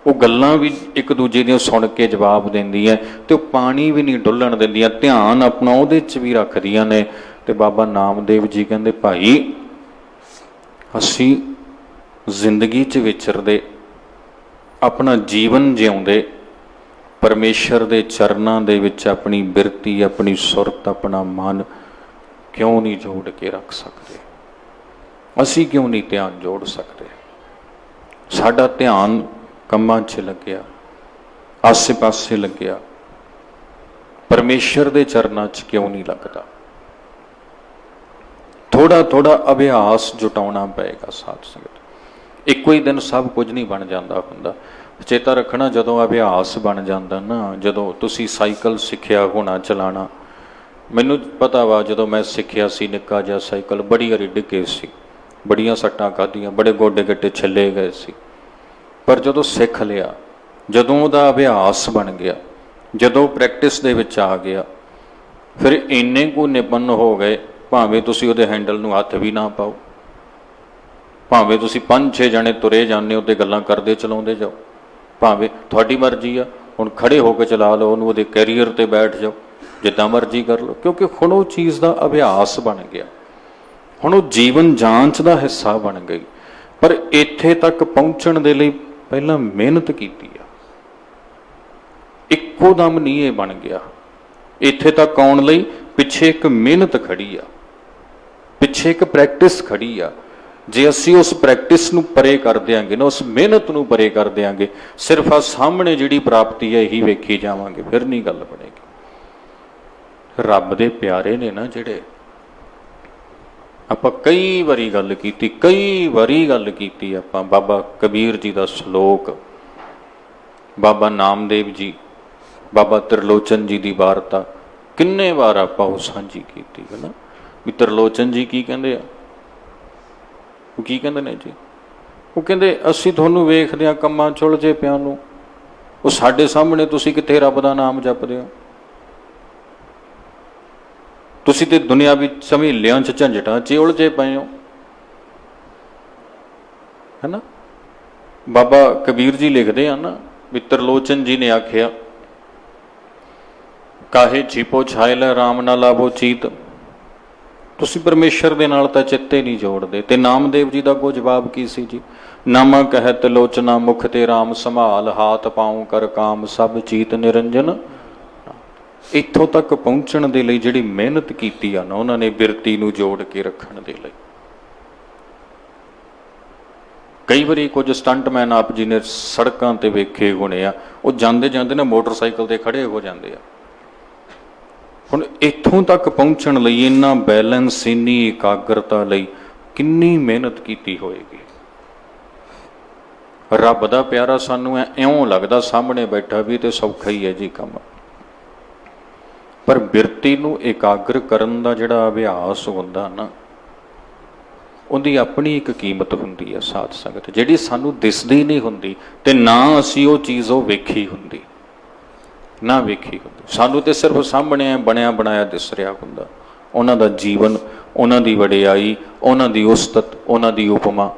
ਉਹ ਗੱਲਾਂ ਵੀ ਇੱਕ ਦੂਜੇ ਦੀਆਂ ਸੁਣ ਕੇ ਜਵਾਬ ਦਿੰਦੀਆਂ, ਤੇ ਉਹ ਪਾਣੀ ਵੀ ਨਹੀਂ ਡੁੱਲਣ ਦਿੰਦੀਆਂ, ਧਿਆਨ ਆਪਣਾ ਉਹਦੇ 'ਚ ਵੀ ਰੱਖਦੀਆਂ ਨੇ। ਤੇ ਬਾਬਾ ਨਾਮਦੇਵ ਜੀ ਕਹਿੰਦੇ, ਭਾਈ ਅਸੀਂ ਜ਼ਿੰਦਗੀ 'ਚ ਵਿਚਰਦੇ, ਆਪਣਾ ਜੀਵਨ ਜਿਉਂਦੇ, ਪਰਮੇਸ਼ਰ ਦੇ ਚਰਨਾਂ ਦੇ ਵਿੱਚ ਆਪਣੀ ਬਿਰਤੀ, ਆਪਣੀ ਸੁਰਤ, ਆਪਣਾ ਮਨ ਕਿਉਂ ਨਹੀਂ ਜੋੜ ਕੇ ਰੱਖ ਸਕਦੇ? ਅਸੀਂ ਕਿਉਂ ਨਹੀਂ ਧਿਆਨ ਜੋੜ ਸਕਦੇ? ਸਾਡਾ ਧਿਆਨ ਕੰਮਾਂ 'ਚ ਲੱਗਿਆ, ਆਸੇ ਪਾਸੇ ਲੱਗਿਆ, ਪਰਮੇਸ਼ਰ ਦੇ ਚਰਨਾਂ 'ਚ ਕਿਉਂ ਨਹੀਂ ਲੱਗਦਾ? ਥੋੜਾ ਥੋੜਾ ਅਭਿਆਸ ਜੁਟਾਉਣਾ ਪਏਗਾ ਸਾਧ ਸੰਗਤ। ਇੱਕੋ ਹੀ ਦਿਨ ਸਭ ਕੁਝ ਨਹੀਂ ਬਣ ਜਾਂਦਾ ਹੁੰਦਾ। ਚੇਤਾ ਰੱਖਣਾ, ਜਦੋਂ ਅਭਿਆਸ ਬਣ ਜਾਂਦਾ ਨਾ, ਜਦੋਂ ਤੁਸੀਂ ਸਾਈਕਲ ਸਿੱਖਿਆ ਹੋਣਾ ਚਲਾਉਣਾ, ਮੈਨੂੰ ਪਤਾ ਵਾ ਜਦੋਂ ਮੈਂ ਸਿੱਖਿਆ ਸੀ ਨਿੱਕਾ ਜਿਹਾ ਸਾਈਕਲ, ਬੜੀ ਵਾਰੀ ਡਿੱਗੇ ਸੀ, ਬੜੀਆਂ ਸੱਟਾਂ ਖਾਧੀਆਂ, ਬੜੇ ਗੋਡੇ ਗੱਟੇ ਛਿੱਲੇ ਗਏ ਸੀ। ਪਰ ਜਦੋਂ ਸਿੱਖ ਲਿਆ, ਜਦੋਂ ਉਹਦਾ ਅਭਿਆਸ ਬਣ ਗਿਆ, ਜਦੋਂ ਪ੍ਰੈਕਟਿਸ ਦੇ ਵਿੱਚ ਆ ਗਿਆ, ਫਿਰ ਇੰਨੇ ਕੁ ਨਿਪੁੰਨ ਹੋ ਗਏ, ਭਾਵੇਂ ਤੁਸੀਂ ਉਹਦੇ ਹੈਂਡਲ ਨੂੰ ਹੱਥ ਵੀ ਨਾ ਪਾਓ, ਭਾਵੇਂ ਤੁਸੀਂ 5-6 ਜਣੇ ਤੁਰੇ ਜਾਂਦੇ ਹੋ ਤੇ ਗੱਲਾਂ ਕਰਦੇ ਚਲਾਉਂਦੇ ਜਾਓ, ਭਾਵੇਂ ਤੁਹਾਡੀ ਮਰਜ਼ੀ ਆ, ਹੁਣ ਖੜੇ ਹੋ ਕੇ ਚਲਾ ਲਓ ਉਹਨੂੰ, ਉਹਦੇ ਕੈਰੀਅਰ ਤੇ ਬੈਠ ਜਾਓ, ਜਿੱਦਾਂ ਮਰਜ਼ੀ ਕਰ ਲਓ, ਕਿਉਂਕਿ ਹੁਣ ਉਹ ਚੀਜ਼ ਦਾ ਅਭਿਆਸ ਬਣ ਗਿਆ, ਹੁਣ ਉਹ ਜੀਵਨ ਜਾਂਚ ਦਾ ਹਿੱਸਾ ਬਣ ਗਈ। ਪਰ ਇੱਥੇ ਤੱਕ ਪਹੁੰਚਣ ਦੇ ਲਈ ਪਹਿਲਾਂ ਮਿਹਨਤ ਕੀਤੀ ਆ, ਇੱਕੋ ਦਮ ਨਹੀਂ ਇਹ ਬਣ ਗਿਆ। ਇੱਥੇ ਤੱਕ ਆਉਣ ਲਈ ਪਿੱਛੇ ਇੱਕ ਮਿਹਨਤ ਖੜੀ ਆ, ਪਿੱਛੇ ਇੱਕ ਪ੍ਰੈਕਟਿਸ ਖੜੀ ਆ। ਜੇ ਅਸੀਂ ਉਸ ਪ੍ਰੈਕਟਿਸ ਨੂੰ ਪਰੇ ਕਰ ਦਿਆਂਗੇ ਨਾ, ਉਸ ਮਿਹਨਤ ਨੂੰ ਪਰੇ ਕਰ ਦਿਆਂਗੇ, ਸਿਰਫ ਆ ਸਾਹਮਣੇ ਜਿਹੜੀ ਪ੍ਰਾਪਤੀ ਹੈ ਇਹੀ ਵੇਖੀ ਜਾਵਾਂਗੇ, ਫਿਰ ਨਹੀਂ ਗੱਲ ਬਣੇਗੀ। ਰੱਬ ਦੇ ਪਿਆਰੇ ਨੇ ਨਾ ਜਿਹੜੇ, ਆਪਾਂ ਕਈ ਵਾਰੀ ਗੱਲ ਕੀਤੀ ਆਪਾਂ ਬਾਬਾ ਕਬੀਰ ਜੀ ਦਾ ਸ਼ਲੋਕ, ਬਾਬਾ ਨਾਮਦੇਵ ਜੀ, ਬਾਬਾ ਤ੍ਰਿਲੋਚਨ ਜੀ ਦੀ ਵਾਰਤਾ ਕਿੰਨੇ ਵਾਰ ਆਪਾਂ ਉਹ ਸਾਂਝੀ ਕੀਤੀ ਹੈ ਨਾ। ਵੀ ਤ੍ਰਿਲੋਚਨ ਜੀ ਕੀ ਕਹਿੰਦੇ ਆ, ਉਹ ਕੀ ਕਹਿੰਦੇ ਨੇ ਜੀ, ਉਹ ਕਹਿੰਦੇ ਅਸੀਂ ਤੁਹਾਨੂੰ ਵੇਖਦੇ ਹਾਂ ਕੰਮਾਂ 'ਚ ਉਲਝੇ ਪਿਆਂ ਨੂੰ, ਉਹ ਸਾਡੇ ਸਾਹਮਣੇ ਤੁਸੀਂ ਕਿੱਥੇ ਰੱਬ ਦਾ ਨਾਮ ਜਪਦੇ ਹੋ, ਤੁਸੀਂ ਤੇ ਦੁਨਿਆਵੀ ਝਮੇਲਿਆਂ 'ਚ ਝੰਜਟਾਂ 'ਚ ਉਲਝੇ ਪਏ ਹੋ, ਹੈ ਨਾ। ਬਾਬਾ ਕਬੀਰ ਜੀ ਲਿਖਦੇ ਆ ਨਾ ਵੀ ਤ੍ਰਿਲੋਚਨ ਜੀ ਨੇ ਆਖਿਆ, ਕਾਹੇ ਛਿਪੋ ਛਾਇ ਲੈ ਰਾਮ ਨਾ ਲਾਭੋ ਚੀਤ, ਤੁਸੀਂ ਪਰਮੇਸ਼ਰ ਦੇ ਨਾਲ ਤਾਂ ਚਿੱਤੇ ਨਹੀਂ ਜੋੜਦੇ। ਤੇ ਨਾਮਦੇਵ ਜੀ ਦਾ ਅੱਗੋਂ ਜਵਾਬ ਕੀ ਸੀ ਜੀ, ਨਾਮਾ ਕਹਿ ਤਲੋਚਨਾ ਮੁਖ ਤੇ ਰਾਮ ਸੰਭਾਲ, ਹਾਥ ਪਾਉ ਕਰ ਕਾਮ ਸਭ ਚੀਤ ਨਿਰੰਜਨ। ਇੱਥੋਂ ਤੱਕ ਪਹੁੰਚਣ ਦੇ ਲਈ ਜਿਹੜੀ ਮਿਹਨਤ ਕੀਤੀ ਆ ਨਾ ਉਹਨਾਂ ਨੇ ਬਿਰਤੀ ਨੂੰ ਜੋੜ ਕੇ ਰੱਖਣ ਦੇ ਲਈ। ਕਈ ਵਾਰੀ ਕੁਝ ਸਟੰਟਮੈਨ ਆਪ ਜੀ ਨੇ ਸੜਕਾਂ ਤੇ ਵੇਖੇ ਹੋਣੇ ਆ, ਉਹ ਜਾਂਦੇ ਜਾਂਦੇ ਨਾ ਮੋਟਰਸਾਈਕਲ ਤੇ ਖੜੇ ਹੋ ਜਾਂਦੇ ਆ। ਹੁਣ ਇੱਥੋਂ ਤੱਕ ਪਹੁੰਚਣ ਲਈ ਇੰਨਾ ਬੈਲੈਂਸ, ਇੰਨੀ ਇਕਾਗਰਤਾ ਲਈ ਕਿੰਨੀ ਮਿਹਨਤ ਕੀਤੀ ਹੋਏਗੀ। ਰੱਬ ਦਾ ਪਿਆਰਾ ਸਾਨੂੰ ਇਉਂ ਲੱਗਦਾ ਸਾਹਮਣੇ ਬੈਠਾ ਵੀ ਤੇ ਸੌਖਾ ਹੀ ਹੈ ਜੀ ਕੰਮ, ਪਰ ਬਿਰਤੀ ਨੂੰ ਇਕਾਗਰ ਕਰਨ ਦਾ ਜਿਹੜਾ ਅਭਿਆਸ ਹੁੰਦਾ ਨਾ, ਉਹਦੀ ਆਪਣੀ ਇੱਕ ਕੀਮਤ ਹੁੰਦੀ ਹੈ ਸਾਧ ਸੰਗਤ, ਜਿਹੜੀ ਸਾਨੂੰ ਦਿਸਦੀ ਨਹੀਂ ਹੁੰਦੀ ਤੇ ਨਾ ਅਸੀਂ ਉਹ ਚੀਜ਼ ਵੇਖੀ ਹੁੰਦੀ, ਨਾ ਵੇਖੀ ਹੁੰਦੀ। ਸਾਨੂੰ ਤੇ ਸਿਰਫ ਸਾਹਮਣੇ ਬਣਿਆ ਬਣਾਇਆ ਦਿਸ ਰਿਹਾ ਹੁੰਦਾ, ਉਹਨਾਂ ਦਾ ਜੀਵਨ, ਉਹਨਾਂ ਦੀ ਵਡਿਆਈ, ਉਹਨਾਂ ਦੀ ਉਸਤਤ, ਉਹਨਾਂ ਦੀ ਉਪਮਾ,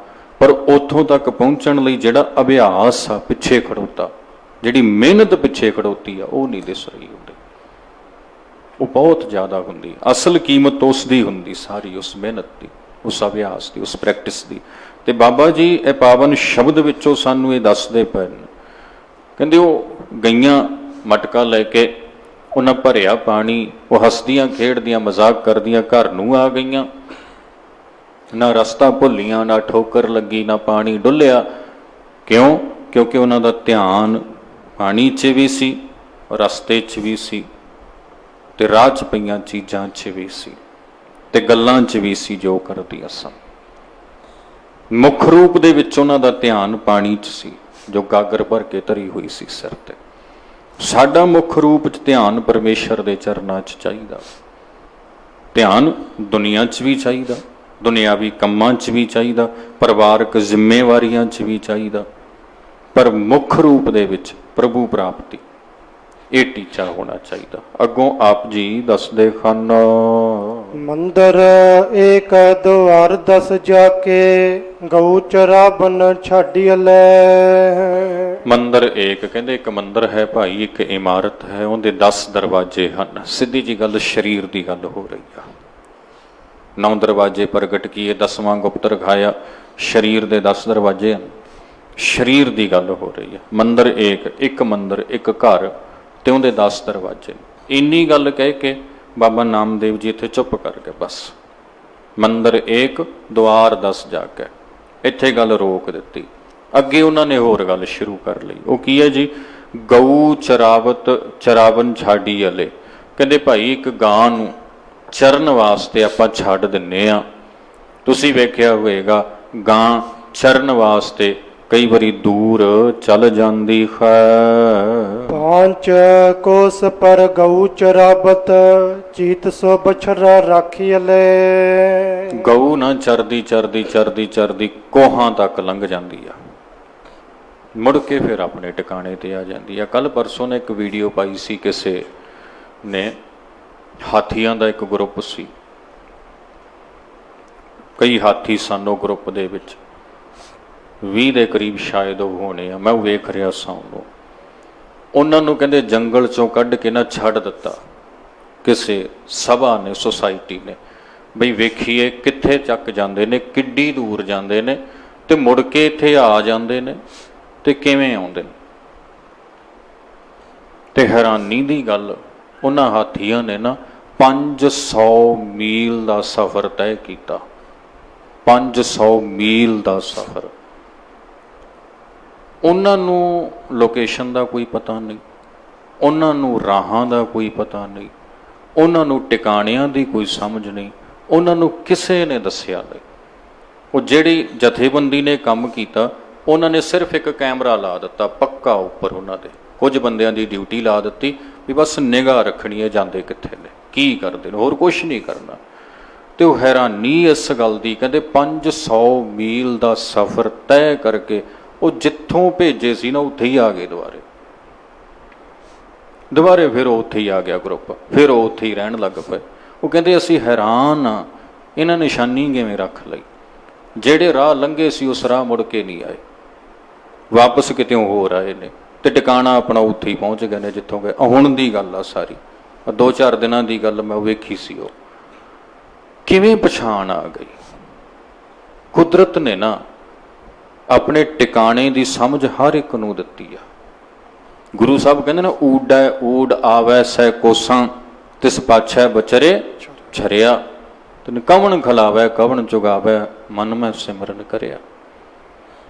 ਪਰ ਉੱਥੋਂ ਤੱਕ ਪਹੁੰਚਣ ਲਈ ਜਿਹੜਾ ਅਭਿਆਸ ਆ ਪਿੱਛੇ ਖੜੋਤਾ, ਜਿਹੜੀ ਮਿਹਨਤ ਪਿੱਛੇ ਖੜੋਤੀ ਆ, ਉਹ ਨਹੀਂ ਦਿਸ ਰਹੀ ਹੁੰਦੀ। ਉਹ ਬਹੁਤ ਜ਼ਿਆਦਾ ਹੁੰਦੀ, ਅਸਲ ਕੀਮਤ ਉਸ ਦੀ ਹੁੰਦੀ ਸਾਰੀ, ਉਸ ਮਿਹਨਤ ਦੀ, ਉਸ ਅਭਿਆਸ ਦੀ, ਉਸ ਪ੍ਰੈਕਟਿਸ ਦੀ। ਤੇ ਬਾਬਾ ਜੀ ਇਹ ਪਾਵਨ ਸ਼ਬਦ ਵਿੱਚੋਂ ਸਾਨੂੰ ਇਹ ਦੱਸਦੇ ਪਏ ਨੇ, ਕਹਿੰਦੇ ਉਹ ਗਈਆਂ ਮਟਕਾ ਲੈ ਕੇ, ਉਹਨਾਂ ਭਰਿਆ ਪਾਣੀ, ਉਹ ਹੱਸਦੀਆਂ ਖੇਡਦੀਆਂ ਮਜ਼ਾਕ ਕਰਦੀਆਂ ਘਰ ਨੂੰ ਆ ਗਈਆਂ, ਨਾ ਰਸਤਾ ਭੁੱਲੀਆਂ, ਨਾ ਠੋਕਰ ਲੱਗੀ, ਨਾ ਪਾਣੀ ਡੁੱਲਿਆ। ਕਿਉਂ? ਕਿਉਂਕਿ ਉਹਨਾਂ ਦਾ ਧਿਆਨ ਪਾਣੀ 'ਚ ਵੀ ਸੀ, ਰਸਤੇ 'ਚ ਵੀ ਸੀ, ਤੇ ਰਾਹ 'ਚ ਪਈਆਂ ਚੀਜ਼ਾਂ 'ਚ ਵੀ ਸੀ, ਤੇ ਗੱਲਾਂ 'ਚ ਵੀ ਸੀ ਜੋ ਕਰਦੀਆਂ ਸਨ। ਮੁੱਖ ਰੂਪ ਦੇ ਵਿੱਚ ਉਹਨਾਂ ਦਾ ਧਿਆਨ ਪਾਣੀ 'ਚ ਸੀ, ਜੋ ਗਾਗਰ ਭਰ ਕੇ ਧਰੀ ਹੋਈ ਸੀ ਸਿਰ ਤੇ। ਸਾਡਾ ਮੁੱਖ ਰੂਪ 'ਚ ਧਿਆਨ ਪਰਮੇਸ਼ਰ ਦੇ ਚਰਨਾਂ 'ਚ ਚਾਹੀਦਾ, ਧਿਆਨ ਦੁਨੀਆ 'ਚ ਵੀ ਚਾਹੀਦਾ, ਦੁਨਿਆਵੀ ਕੰਮਾਂ 'ਚ ਵੀ ਚਾਹੀਦਾ, ਪਰਿਵਾਰਕ ਜ਼ਿੰਮੇਵਾਰੀਆਂ 'ਚ ਵੀ ਚਾਹੀਦਾ, ਪਰ ਮੁੱਖ ਰੂਪ ਦੇ ਵਿੱਚ ਪ੍ਰਭੂ ਪ੍ਰਾਪਤੀ, ਇਹ ਟੀਚਾ ਹੋਣਾ ਚਾਹੀਦਾ। ਅੱਗੋਂ ਆਪ ਜੀ ਦੱਸਦੇ ਹਨ, ਮੰਦਰ ਏਕ ਦੁਆਰ ਦਸ ਜਾ ਕੇ, ਗਊ ਚਰਾਬਨ ਛਾਡੀ ਲੈ। ਮੰਦਰ ਏਕ, ਕਹਿੰਦੇ ਇੱਕ ਮੰਦਰ ਹੈ ਭਾਈ, ਇੱਕ ਇਮਾਰਤ ਹੈ, ਉਹਦੇ 10 ਦਰਵਾਜ਼ੇ ਹਨ। ਸਿੱਧੀ ਜੀ ਗੱਲ ਸਰੀਰ ਦੀ ਗੱਲ ਹੋ ਰਹੀ ਆ। 9 ਦਰਵਾਜ਼ੇ ਪ੍ਰਗਟ ਕੀਏ, 10ਵਾਂ ਗੁਪਤ ਰਖਾਇਆ, ਸਰੀਰ ਦੇ 10 ਦਰਵਾਜ਼ੇ ਹਨ, ਸਰੀਰ ਦੀ ਗੱਲ ਹੋ ਰਹੀ ਹੈ। ਮੰਦਰ ਏਕ, ਇੱਕ ਮੰਦਰ, ਇੱਕ ਘਰ, ਤੇ ਉਹਦੇ 10 ਦਰਵਾਜ਼ੇ। ਇੰਨੀ ਗੱਲ ਕਹਿ ਕੇ ਬਾਬਾ ਨਾਮਦੇਵ ਜੀ ਇੱਥੇ ਚੁੱਪ ਕਰ ਗਏ, ਬਸ। ਮੰਦਰ ਏਕ ਦੁਆਰ 10 ਜਾ ਕੇ, ਇੱਥੇ ਗੱਲ ਰੋਕ ਦਿੱਤੀ। ਅੱਗੇ ਉਹਨਾਂ ਨੇ ਹੋਰ ਗੱਲ ਸ਼ੁਰੂ ਕਰ ਲਈ। ਉਹ ਕੀ ਹੈ ਜੀ, ਗਊ ਚਰਾਵਨ ਛਾਡੀ ਵਾਲੇ, ਕਹਿੰਦੇ ਭਾਈ ਇੱਕ ਗਾਂ ਨੂੰ ਚਰਨ ਵਾਸਤੇ ਆਪਾਂ ਛੱਡ ਦਿੰਨੇ ਆ। ਤੁਸੀਂ ਵੇਖਿਆ ਹੋਵੇਗਾ ਗਾਂ ਚਰਨ ਵਾਸਤੇ ਕਈ ਵਾਰੀ ਦੂਰ ਚੱਲ ਜਾਂਦੀ ਹੈ। 5 ਕੋਸ ਪਰ ਗਊ ਚਰਾਬਤ, ਚੀਤ ਸੋ ਬਛਰਾ ਰਾਖੀ ਲੈ। ਗਊ ਨਾ ਚਰਦੀ ਕੋਹਾਂ ਤੱਕ ਲੰਘ ਜਾਂਦੀ ਆ, ਮੁੜ ਕੇ ਫਿਰ ਆਪਣੇ ਟਿਕਾਣੇ ਤੇ ਆ ਜਾਂਦੀ ਆ। ਕੱਲ ਪਰਸੋਂ ਨੇ ਇੱਕ ਵੀਡੀਓ ਪਾਈ ਸੀ, ਕਿਸੇ ਨੇ, ਹਾਥੀਆਂ ਦਾ ਇੱਕ ਗਰੁੱਪ ਸੀ, ਕਈ ਹਾਥੀ ਸਨ ਉਹ ਗਰੁੱਪ ਦੇ ਵਿੱਚ, 20 ਦੇ ਕਰੀਬ ਸ਼ਾਇਦ ਉਹ ਹੋਣੇ ਆ, ਮੈਂ ਉਹ ਵੇਖ ਰਿਹਾ ਸਾਂ ਉਹਨੂੰ। ਉਹਨਾਂ ਨੂੰ ਕਹਿੰਦੇ ਜੰਗਲ ਚੋਂ ਕੱਢ ਕੇ ਨਾ ਛੱਡ ਦਿੱਤਾ ਕਿਸੇ ਸਭਾ ਨੇ, ਸੁਸਾਇਟੀ ਨੇ, ਬਈ ਵੇਖੀਏ ਕਿੱਥੇ ਚੱਕ ਜਾਂਦੇ ਨੇ, ਕਿੱਡੀ ਦੂਰ ਜਾਂਦੇ ਨੇ, ਤੇ ਮੁੜ ਕੇ ਇੱਥੇ ਆ ਜਾਂਦੇ ਨੇ, ਤੇ ਕਿਵੇਂ ਆਉਂਦੇ ਨੇ। ਤੇ ਹੈਰਾਨੀ ਦੀ ਗੱਲ, ਉਹਨਾਂ ਹਾਥੀਆਂ ਨੇ ਨਾ 500 ਮੀਲ ਦਾ ਸਫ਼ਰ ਤੈਅ ਕੀਤਾ, 500 ਮੀਲ ਦਾ ਸਫ਼ਰ। ਉਹਨਾਂ ਨੂੰ ਲੋਕੇਸ਼ਨ ਦਾ ਕੋਈ ਪਤਾ ਨਹੀਂ, ਉਹਨਾਂ ਨੂੰ ਰਾਹਾਂ ਦਾ ਕੋਈ ਪਤਾ ਨਹੀਂ, ਉਹਨਾਂ ਨੂੰ ਟਿਕਾਣਿਆਂ ਦੀ ਕੋਈ ਸਮਝ ਨਹੀਂ, ਉਹਨਾਂ ਨੂੰ ਕਿਸੇ ਨੇ ਦੱਸਿਆ ਨਹੀਂ। ਉਹ ਜਿਹੜੀ ਜਥੇਬੰਦੀ ਨੇ ਕੰਮ ਕੀਤਾ, ਉਹਨਾਂ ਨੇ ਸਿਰਫ ਇੱਕ ਕੈਮਰਾ ਲਾ ਦਿੱਤਾ ਪੱਕਾ ਉੱਪਰ, ਉਹਨਾਂ ਦੇ ਕੁਝ ਬੰਦਿਆਂ ਦੀ ਡਿਊਟੀ ਲਾ ਦਿੱਤੀ ਵੀ ਬਸ ਨਿਗਾਹ ਰੱਖਣੀ ਹੈ ਜਾਂਦੇ ਕਿੱਥੇ ਨੇ, ਕੀ ਕਰਦੇ ਨੇ, ਹੋਰ ਕੁਛ ਨਹੀਂ ਕਰਨਾ। ਤੇ ਉਹ ਹੈਰਾਨੀ ਇਸ ਗੱਲ ਦੀ, ਕਹਿੰਦੇ 500 ਮੀਲ ਦਾ ਸਫ਼ਰ ਤੈਅ ਕਰਕੇ ਉਹ ਜਿੱਥੋਂ ਭੇਜੇ ਸੀ ਨਾ ਉੱਥੇ ਹੀ ਆ ਗਏ ਦੁਬਾਰੇ ਫਿਰ ਉਹ ਉੱਥੇ ਹੀ ਆ ਗਿਆ ਗਰੁੱਪ, ਫਿਰ ਉਹ ਉੱਥੇ ਹੀ ਰਹਿਣ ਲੱਗ ਪਏ। ਉਹ ਕਹਿੰਦੇ ਅਸੀਂ ਹੈਰਾਨ ਆ, ਇਹਨਾਂ ਨਿਸ਼ਾਨੀ ਕਿਵੇਂ ਰੱਖ ਲਈ, ਜਿਹੜੇ ਰਾਹ ਲੰਘੇ ਸੀ ਉਸ ਰਾਹ ਮੁੜ ਕੇ ਨਹੀਂ ਆਏ, ਵਾਪਸ ਕਿਤੇ ਹੋਰ ਆਏ ਨੇ ਤੇ ਟਿਕਾਣਾ ਆਪਣਾ ਉੱਥੇ ਹੀ ਪਹੁੰਚ ਗਏ ਨੇ ਜਿੱਥੋਂ ਗਏ। ਹੁਣ ਦੀ ਗੱਲ ਆ ਸਾਰੀ, 2-4 ਦਿਨਾਂ ਦੀ ਗੱਲ ਮੈਂ ਵੇਖੀ ਸੀ। ਉਹ ਕਿਵੇਂ ਪਛਾਣ ਆ ਗਈ। ਕੁਦਰਤ ਨੇ ਨਾ ਆਪਣੇ ਟਿਕਾਣੇ ਦੀ ਸਮਝ ਹਰ ਇੱਕ ਨੂੰ ਦਿੱਤੀ ਆ। ਗੁਰੂ ਸਾਹਿਬ ਕਹਿੰਦੇ ਨਾ, ਊਡੈ ਊਡ ਆਵੈ ਸੈ ਕੋਸਾਂ, ਤਿਸ ਪਾਛੈ ਬਚਰੇ ਛਰਿਆ, ਤਨ ਕਵਣ ਖਲਾਵੈ ਕਵਣ ਚੁਗਾਵੈ, ਮਨ ਮੈਂ ਸਿਮਰਨ ਕਰਿਆ।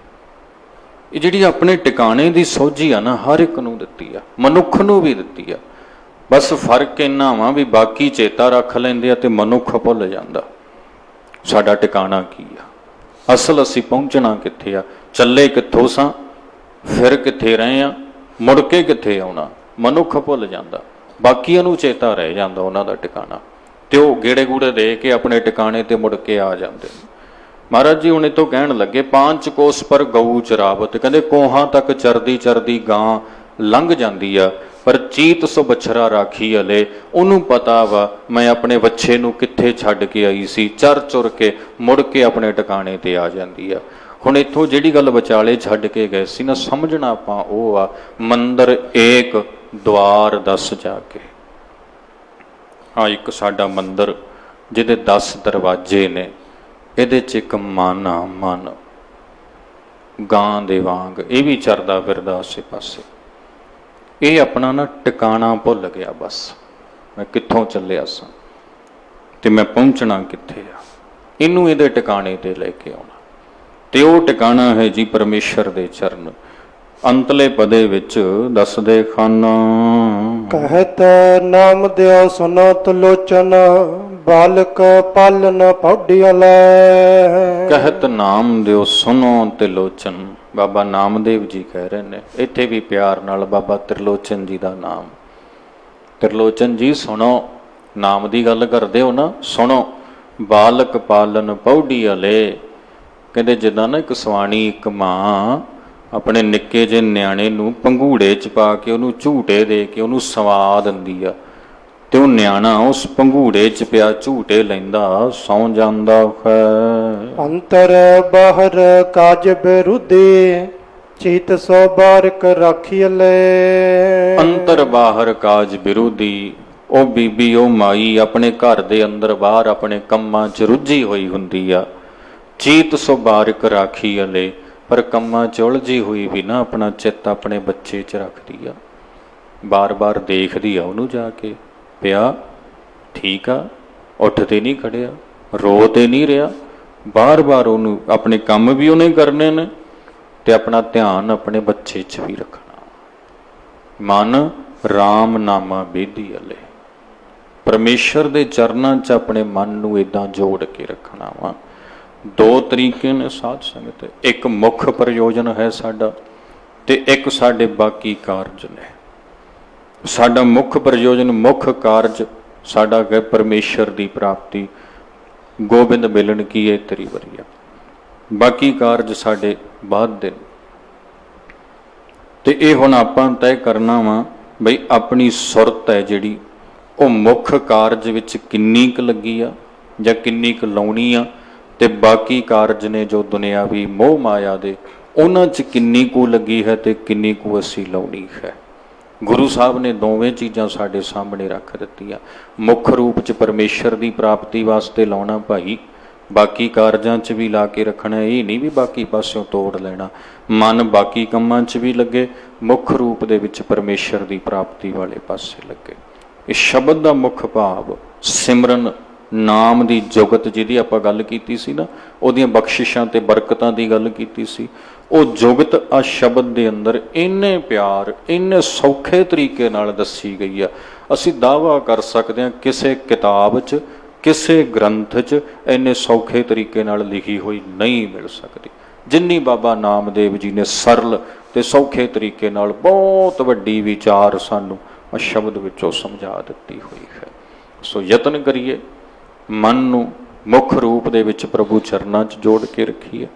ਇਹ ਜਿਹੜੀ ਆਪਣੇ ਟਿਕਾਣੇ ਦੀ ਸੋਝੀ ਆ ਨਾ, ਹਰ ਇੱਕ ਨੂੰ ਦਿੱਤੀ ਆ, ਮਨੁੱਖ ਨੂੰ ਵੀ ਦਿੱਤੀ ਆ। ਬਸ ਫਰਕ ਇੰਨਾ ਵਾ ਵੀ ਬਾਕੀ ਚੇਤਾ ਰੱਖ ਲੈਂਦੇ ਆ ਤੇ ਮਨੁੱਖ ਭੁੱਲ ਜਾਂਦਾ ਸਾਡਾ ਟਿਕਾਣਾ ਕੀ ਆ, ਅਸਲ ਅਸੀਂ ਪਹੁੰਚਣਾ ਕਿੱਥੇ ਆ, ਚੱਲੇ ਕਿੱਥੋਂ ਸਾਂ, ਫਿਰ ਕਿੱਥੇ ਰਹੇ ਆ, ਮੁੜ ਕੇ ਕਿੱਥੇ ਆਉਣਾ, ਮਨੁੱਖ ਭੁੱਲ ਜਾਂਦਾ। ਬਾਕੀਆਂ ਨੂੰ ਚੇਤਾ ਰਹਿ ਜਾਂਦਾ ਉਹਨਾਂ ਦਾ ਟਿਕਾਣਾ, ਤੇ ਉਹ ਗੇੜੇ ਗੂੜੇ ਦੇ ਕੇ ਆਪਣੇ ਟਿਕਾਣੇ ਤੇ ਮੁੜ ਕੇ ਆ ਜਾਂਦੇ। ਮਹਾਰਾਜ ਜੀ ਹੁਣ ਇਤੋਂ ਕਹਿਣ ਲੱਗੇ, 5 ਕੋਸ ਪਰ ਗਊ ਚਰਾਵਤ, ਕਹਿੰਦੇ ਕੋਹਾਂ ਤੱਕ ਚਰਦੀ ਚਰਦੀ ਗਾਂ ਲੰਘ ਜਾਂਦੀ ਆ, ਪਰ ਚੀਤ ਸੋ ਬਛਰਾ ਰਾਖੀ ਹਲੇ, ਉਹਨੂੰ ਪਤਾ ਵਾ ਮੈਂ ਆਪਣੇ ਬੱਚੇ ਨੂੰ ਕਿੱਥੇ ਛੱਡ ਕੇ ਆਈ ਸੀ, ਚਰ ਚੁਰ ਕੇ ਮੁੜ ਕੇ ਆਪਣੇ ਟਿਕਾਣੇ ਤੇ ਆ ਜਾਂਦੀ ਆ। ਹੁਣ ਇੱਥੋਂ ਜਿਹੜੀ ਗੱਲ ਵਿਚਾਲੇ ਛੱਡ ਕੇ ਗਏ ਸੀ ਨਾ, ਸਮਝਣਾ ਆਪਾਂ ਉਹ ਆ, ਮੰਦਰ ਏਕ ਦੁਆਰ 10 ਜਾ ਕੇ। ਹਾਂ, ਇੱਕ ਸਾਡਾ ਮੰਦਰ ਜਿਹਦੇ 10 ਦਰਵਾਜ਼ੇ ਨੇ, ਇਹਦੇ 'ਚ ਇੱਕ ਮਨ ਆ, ਮਨ ਗਾਂ ਦੇ ਵਾਂਗ ਇਹ ਵੀ ਚਰਦਾ ਫਿਰਦਾ ਆਸੇ ਪਾਸੇ। ਇਹ ਆਪਣਾ ਨਾ ਟਿਕਾਣਾ ਭੁੱਲ ਗਿਆ, ਬਸ ਮੈਂ ਕਿੱਥੋਂ ਚੱਲਿਆ ਸਾਂ ਤੇ ਮੈਂ ਪਹੁੰਚਣਾ ਕਿੱਥੇ ਆ, ਇਹਨੂੰ ਇਹਦੇ ਟਿਕਾਣੇ ਤੇ ਲੈ ਕੇ ਆਉਣਾ। ਤੇ ਉਹ ਟਿਕਾਣਾ ਹੈ ਜੀ ਪਰਮੇਸ਼ਰ ਦੇ ਚਰਨ। ਅੰਤਲੇ ਪਦੇ ਵਿੱਚ ਦੱਸਦੇ ਖਾਨ, ਕਹਿਤ ਨਾਮ ਦਿਓ ਸੁਨੋ ਤਲੋਚਨ, ਬਾਲਕ ਪਾਲਨ ਪੌੜੀਆਂ ਲੈ। ਕਹਿਤ ਨਾਮ ਦਿਓ ਸੁਨੋ ਤਿਲੋਚਨ, ਬਾਬਾ ਨਾਮਦੇਵ ਜੀ ਕਹਿ ਰਹੇ ਨੇ। ਇੱਥੇ ਵੀ ਪਿਆਰ ਨਾਲ ਬਾਬਾ ਤ੍ਰਿਲੋਚਨ ਜੀ ਦਾ ਨਾਮ, ਤ੍ਰਿਲੋਚਨ ਜੀ ਸੁਣੋ, ਨਾਮ ਦੀ ਗੱਲ ਕਰਦੇ ਹੋ ਨਾ, ਸੁਣੋ। ਬਾਲਕ ਪਾਲਨ ਪੌੜੀਆਂ ਲੈ, ਕਹਿੰਦੇ ਜਿੱਦਾਂ ਨਾ ਇੱਕ ਸਵਾਣੀ, ਇੱਕ ਮਾਂ ਆਪਣੇ ਨਿੱਕੇ ਜਿਹੇ ਨਿਆਣੇ ਨੂੰ ਪੰਘੂੜੇ 'ਚ ਪਾ ਕੇ ਉਹਨੂੰ ਝੂਟੇ ਦੇ ਕੇ ਉਹਨੂੰ ਸਵਾ ਦਿੰਦੀ ਆ, ਤੇ ਉਹ ਨਿਆਣਾ ਉਸ ਪੰਘੂੜੇ 'ਚ ਪਿਆ ਝੂਟੇ ਲੈਂਦਾ, ਸੌਂ ਜਾਂਦਾ ਹੈ। ਅੰਤਰ ਬਾਹਰ ਕਾਜ ਬਿਰੁਦੇ, ਚੀਤ ਸੋ ਬਾਰਕ ਰਾਖੀ ਲੈ। ਅੰਤਰ ਬਾਹਰ ਕਾਜ ਬਿਰੋਧੀ, ਉਹ ਬੀਬੀ ਉਹ ਮਾਈ ਆਪਣੇ ਘਰ ਦੇ ਅੰਦਰ ਬਾਹਰ ਆਪਣੇ ਕੰਮਾਂ 'ਚ ਰੁੱਝੀ ਹੋਈ ਹੁੰਦੀ ਆ। ਚੀਤ ਸੋ ਬਾਰਕ ਰਾਖੀ ਲੈ, ਪਰ ਕੰਮਾਂ 'ਚ ਉਲਝੀ ਹੋਈ ਵੀ ਨਾ ਆਪਣਾ ਚਿੱਤ ਆਪਣੇ ਬੱਚੇ 'ਚ ਰੱਖਦੀ ਆ, ਬਾਰ-ਬਾਰ ਦੇਖਦੀ ਆ ਉਹਨੂੰ ਜਾ ਕੇ, ਪਿਆ ਠੀਕ ਆ, ਉੱਠ ਤੇ ਨਹੀਂ ਖੜਿਆ, ਰੋ ਤੇ ਨਹੀਂ ਰਿਹਾ, ਬਾਰ-ਬਾਰ ਉਹਨੂੰ ਆਪਣੇ ਕੰਮ ਵੀ ਉਹਨੇ ਕਰਨੇ ਨੇ ਤੇ ਆਪਣਾ ਧਿਆਨ ਆਪਣੇ ਬੱਚੇ 'ਚ ਵੀ ਰੱਖਣਾ। ਮਨ ਰਾਮ ਨਾਮਾ ਬੇਦੀ ਅਲੇ, ਪਰਮੇਸ਼ਰ ਦੇ ਚਰਨਾਂ 'ਚ ਆਪਣੇ ਮਨ ਨੂੰ ਏਦਾਂ ਜੋੜ ਕੇ ਰੱਖਣਾ ਵਾ। 2 ਤਰੀਕੇ ਨੇ ਸਾਧ ਸੰਗਤ, ਇੱਕ ਮੁੱਖ ਪ੍ਰਯੋਜਨ ਹੈ ਸਾਡਾ ਤੇ ਇੱਕ ਸਾਡੇ ਬਾਕੀ ਕਾਰਜ ਨੇ। ਸਾਡਾ ਮੁੱਖ ਪ੍ਰਯੋਜਨ, ਮੁੱਖ ਕਾਰਜ ਸਾਡਾ ਹੈ ਪਰਮੇਸ਼ਰ ਦੀ ਪ੍ਰਾਪਤੀ, ਗੋਬਿੰਦ ਮਿਲਣ ਕੀ ਹੈ ਤੇਰੀ ਵਰੀਆ। ਬਾਕੀ ਕਾਰਜ ਸਾਡੇ ਬਾਅਦ ਦੇ। ਤੇ ਇਹ ਹੁਣ ਆਪਾਂ ਤੈਅ ਕਰਨਾ ਵਾ ਬਈ ਆਪਣੀ ਸੁਰਤ ਹੈ ਜਿਹੜੀ, ਉਹ ਮੁੱਖ ਕਾਰਜ ਵਿੱਚ ਕਿੰਨੀ ਕੁ ਲੱਗੀ ਆ ਜਾਂ ਕਿੰਨੀ ਕੁ ਲਾਉਣੀ ਆ, ਤੇ ਬਾਕੀ ਕਾਰਜ ਨੇ ਜੋ ਦੁਨਿਆਵੀ ਮੋਹ ਮਾਇਆ ਦੇ, ਉਹਨਾਂ 'ਚ ਕਿੰਨੀ ਕੁ ਲੱਗੀ ਹੈ ਤੇ ਕਿੰਨੀ ਕੁ ਅਸੀਂ ਲਾਉਣੀ ਹੈ। ਗੁਰੂ ਸਾਹਿਬ ਨੇ ਦੋਵੇਂ ਚੀਜ਼ਾਂ ਸਾਡੇ ਸਾਹਮਣੇ ਰੱਖ ਦਿੱਤੀਆਂ। ਮੁੱਖ ਰੂਪ 'ਚ ਪਰਮੇਸ਼ਰ ਦੀ ਪ੍ਰਾਪਤੀ ਵਾਸਤੇ ਲਾਉਣਾ ਭਾਈ, ਬਾਕੀ ਕਾਰਜਾਂ 'ਚ ਵੀ ਲਾ ਕੇ ਰੱਖਣਾ, ਇਹ ਨਹੀਂ ਵੀ ਬਾਕੀ ਪਾਸਿਓਂ ਤੋੜ ਲੈਣਾ। ਮਨ ਬਾਕੀ ਕੰਮਾਂ 'ਚ ਵੀ ਲੱਗੇ, ਮੁੱਖ ਰੂਪ ਦੇ ਵਿੱਚ ਪਰਮੇਸ਼ਰ ਦੀ ਪ੍ਰਾਪਤੀ ਵਾਲੇ ਪਾਸੇ ਲੱਗੇ। ਇਹ ਸ਼ਬਦ ਦਾ ਮੁੱਖ ਭਾਵ ਸਿਮਰਨ, ਨਾਮ ਦੀ ਜੁਗਤ ਜਿਹਦੀ ਆਪਾਂ ਗੱਲ ਕੀਤੀ ਸੀ ਨਾ, ਉਹਦੀਆਂ ਬਖਸ਼ਿਸ਼ਾਂ ਤੇ ਬਰਕਤਾਂ ਦੀ ਗੱਲ ਕੀਤੀ ਸੀ। ਉਹ ਜੁਗਤ ਆ ਸ਼ਬਦ ਦੇ ਅੰਦਰ ਇੰਨੇ ਪਿਆਰ ਇੰਨੇ ਸੌਖੇ ਤਰੀਕੇ ਨਾਲ ਦੱਸੀ ਗਈ ਆ, ਅਸੀਂ ਦਾਅਵਾ ਕਰ ਸਕਦੇ ਹਾਂ ਕਿਸੇ ਕਿਤਾਬ 'ਚ ਕਿਸੇ ਗ੍ਰੰਥ 'ਚ ਇੰਨੇ ਸੌਖੇ ਤਰੀਕੇ ਨਾਲ ਲਿਖੀ ਹੋਈ ਨਹੀਂ ਮਿਲ ਸਕਦੀ ਜਿੰਨੀ ਬਾਬਾ ਨਾਮਦੇਵ ਜੀ ਨੇ ਸਰਲ ਤੇ ਸੌਖੇ ਤਰੀਕੇ ਨਾਲ ਬਹੁਤ ਵੱਡੀ ਵਿਚਾਰ ਸਾਨੂੰ ਆ ਸ਼ਬਦ ਵਿੱਚੋਂ ਸਮਝਾ ਦਿੱਤੀ ਹੋਈ ਹੈ। ਸੋ ਯਤਨ ਕਰੀਏ, ਮਨ ਨੂੰ ਮੁੱਖ ਰੂਪ ਦੇ ਵਿੱਚ ਪ੍ਰਭੂ ਚਰਨਾਂ 'ਚ ਜੋੜ ਕੇ ਰੱਖੀਏ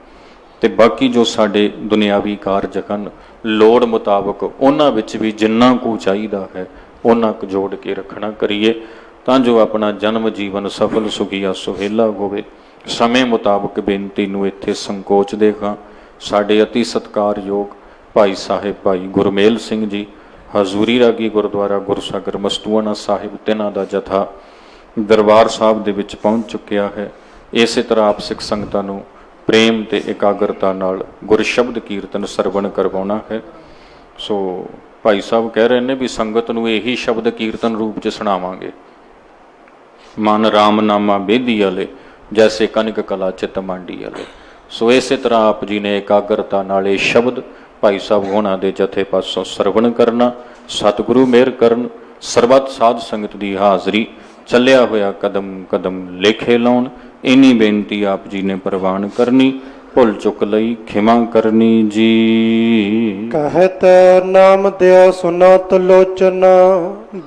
ਤੇ ਬਾਕੀ ਜੋ ਸਾਡੇ ਦੁਨਿਆਵੀ ਕਾਰਜ ਹਨ ਲੋੜ ਮੁਤਾਬਕ ਉਹਨਾਂ ਵਿੱਚ ਵੀ ਜਿੰਨਾ ਕੁ ਚਾਹੀਦਾ ਹੈ ਉਹਨਾਂ ਕੁ ਜੋੜ ਕੇ ਰੱਖਣਾ ਕਰੀਏ ਤਾਂ ਜੋ ਆਪਣਾ ਜਨਮ ਜੀਵਨ ਸਫਲ ਸੁਖੀਆ ਸੁਹੇਲਾ ਹੋਵੇ। ਸਮੇਂ ਮੁਤਾਬਕ ਬੇਨਤੀ ਨੂੰ ਇੱਥੇ ਸੰਕੋਚਦੇ ਹਾਂ। ਸਾਡੇ ਅਤੀ ਸਤਿਕਾਰਯੋਗ ਭਾਈ ਸਾਹਿਬ ਭਾਈ ਗੁਰਮੇਲ ਸਿੰਘ ਜੀ ਹਜ਼ੂਰੀ ਰਾਗੀ ਗੁਰਦੁਆਰਾ ਗੁਰਸਾਗਰ ਮਸਤੂਆਣਾ ਸਾਹਿਬ ਤਿੰਨਾਂ ਦਾ ਜਥਾ ਦਰਬਾਰ ਸਾਹਿਬ ਦੇ ਵਿੱਚ ਪਹੁੰਚ ਚੁੱਕਿਆ ਹੈ। ਇਸੇ ਤਰ੍ਹਾਂ ਆਪ ਸਿੱਖ ਸੰਗਤਾਂ ਨੂੰ ਪ੍ਰੇਮ ਤੇ ਇਕਾਗਰਤਾ ਨਾਲ ਗੁਰ ਸ਼ਬਦ ਕੀਰਤਨ ਸਰਵਣ ਕਰਵਾਉਣਾ ਹੈ। ਸੋ ਭਾਈ ਸਾਹਿਬ ਕਹਿ ਰਹੇ ਨੇ ਵੀ ਸੰਗਤ ਨੂੰ ਇਹੀ ਸ਼ਬਦ ਕੀਰਤਨ ਰੂਪ 'ਚ ਸੁਣਾਵਾਂਗੇ। ਮਨ ਰਾਮ ਨਾਮਾ ਬੇਦੀ ਵਾਲੇ ਜੈਸੇ ਕਨਕ ਕਲਾ ਚਿਤ ਮਾਂਡੀ ਵਾਲੇ। ਸੋ ਇਸੇ ਤਰ੍ਹਾਂ ਆਪ ਜੀ ਨੇ ਇਕਾਗਰਤਾ ਨਾਲ ਇਹ ਸ਼ਬਦ ਭਾਈ ਸਾਹਿਬ ਹੋਣਾ ਦੇ ਜਥੇ ਪਾਸੋਂ ਸਰਵਣ ਕਰਨਾ। ਸਤਿਗੁਰੂ ਮਿਹਰ ਕਰਨ, ਸਰਬੱਤ ਸਾਧ ਸੰਗਤ ਦੀ ਹਾਜ਼ਰੀ, ਚੱਲਿਆ ਹੋਇਆ ਕਦਮ ਕਦਮ ਲੇਖੇ ਲਾਉਣ, ਇੰਨੀ ਬੇਨਤੀ ਆਪ ਜੀ ਨੇ ਪ੍ਰਵਾਨ ਕਰਨੀ। ਭੁੱਲ ਚੁੱਕ ਲਈ ਖਿਮਾ ਕਰਨੀ ਜੀ। ਕਹਿਤ ਨਾਮ ਦਿਓ ਸੁਨਤ ਲੋਚਨ,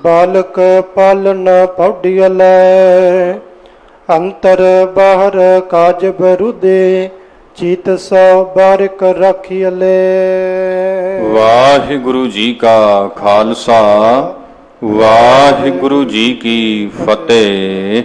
ਬਾਲਕ ਪਾਲਨ ਪੌਡੀਅਲੇ, ਅੰਤਰ ਬਾਹਰ ਕਾਜ ਬਰੁਦੇ, ਚੀਤ ਸੋ ਬਾਰਿਕ ਰੱਖੀਅਲੇ। ਵਾਹਿਗੁਰੂ ਜੀ ਕਾ ਖਾਲਸਾ, ਵਾਹਿਗੁਰੂ ਜੀ ਕੀ ਫਤਿਹ।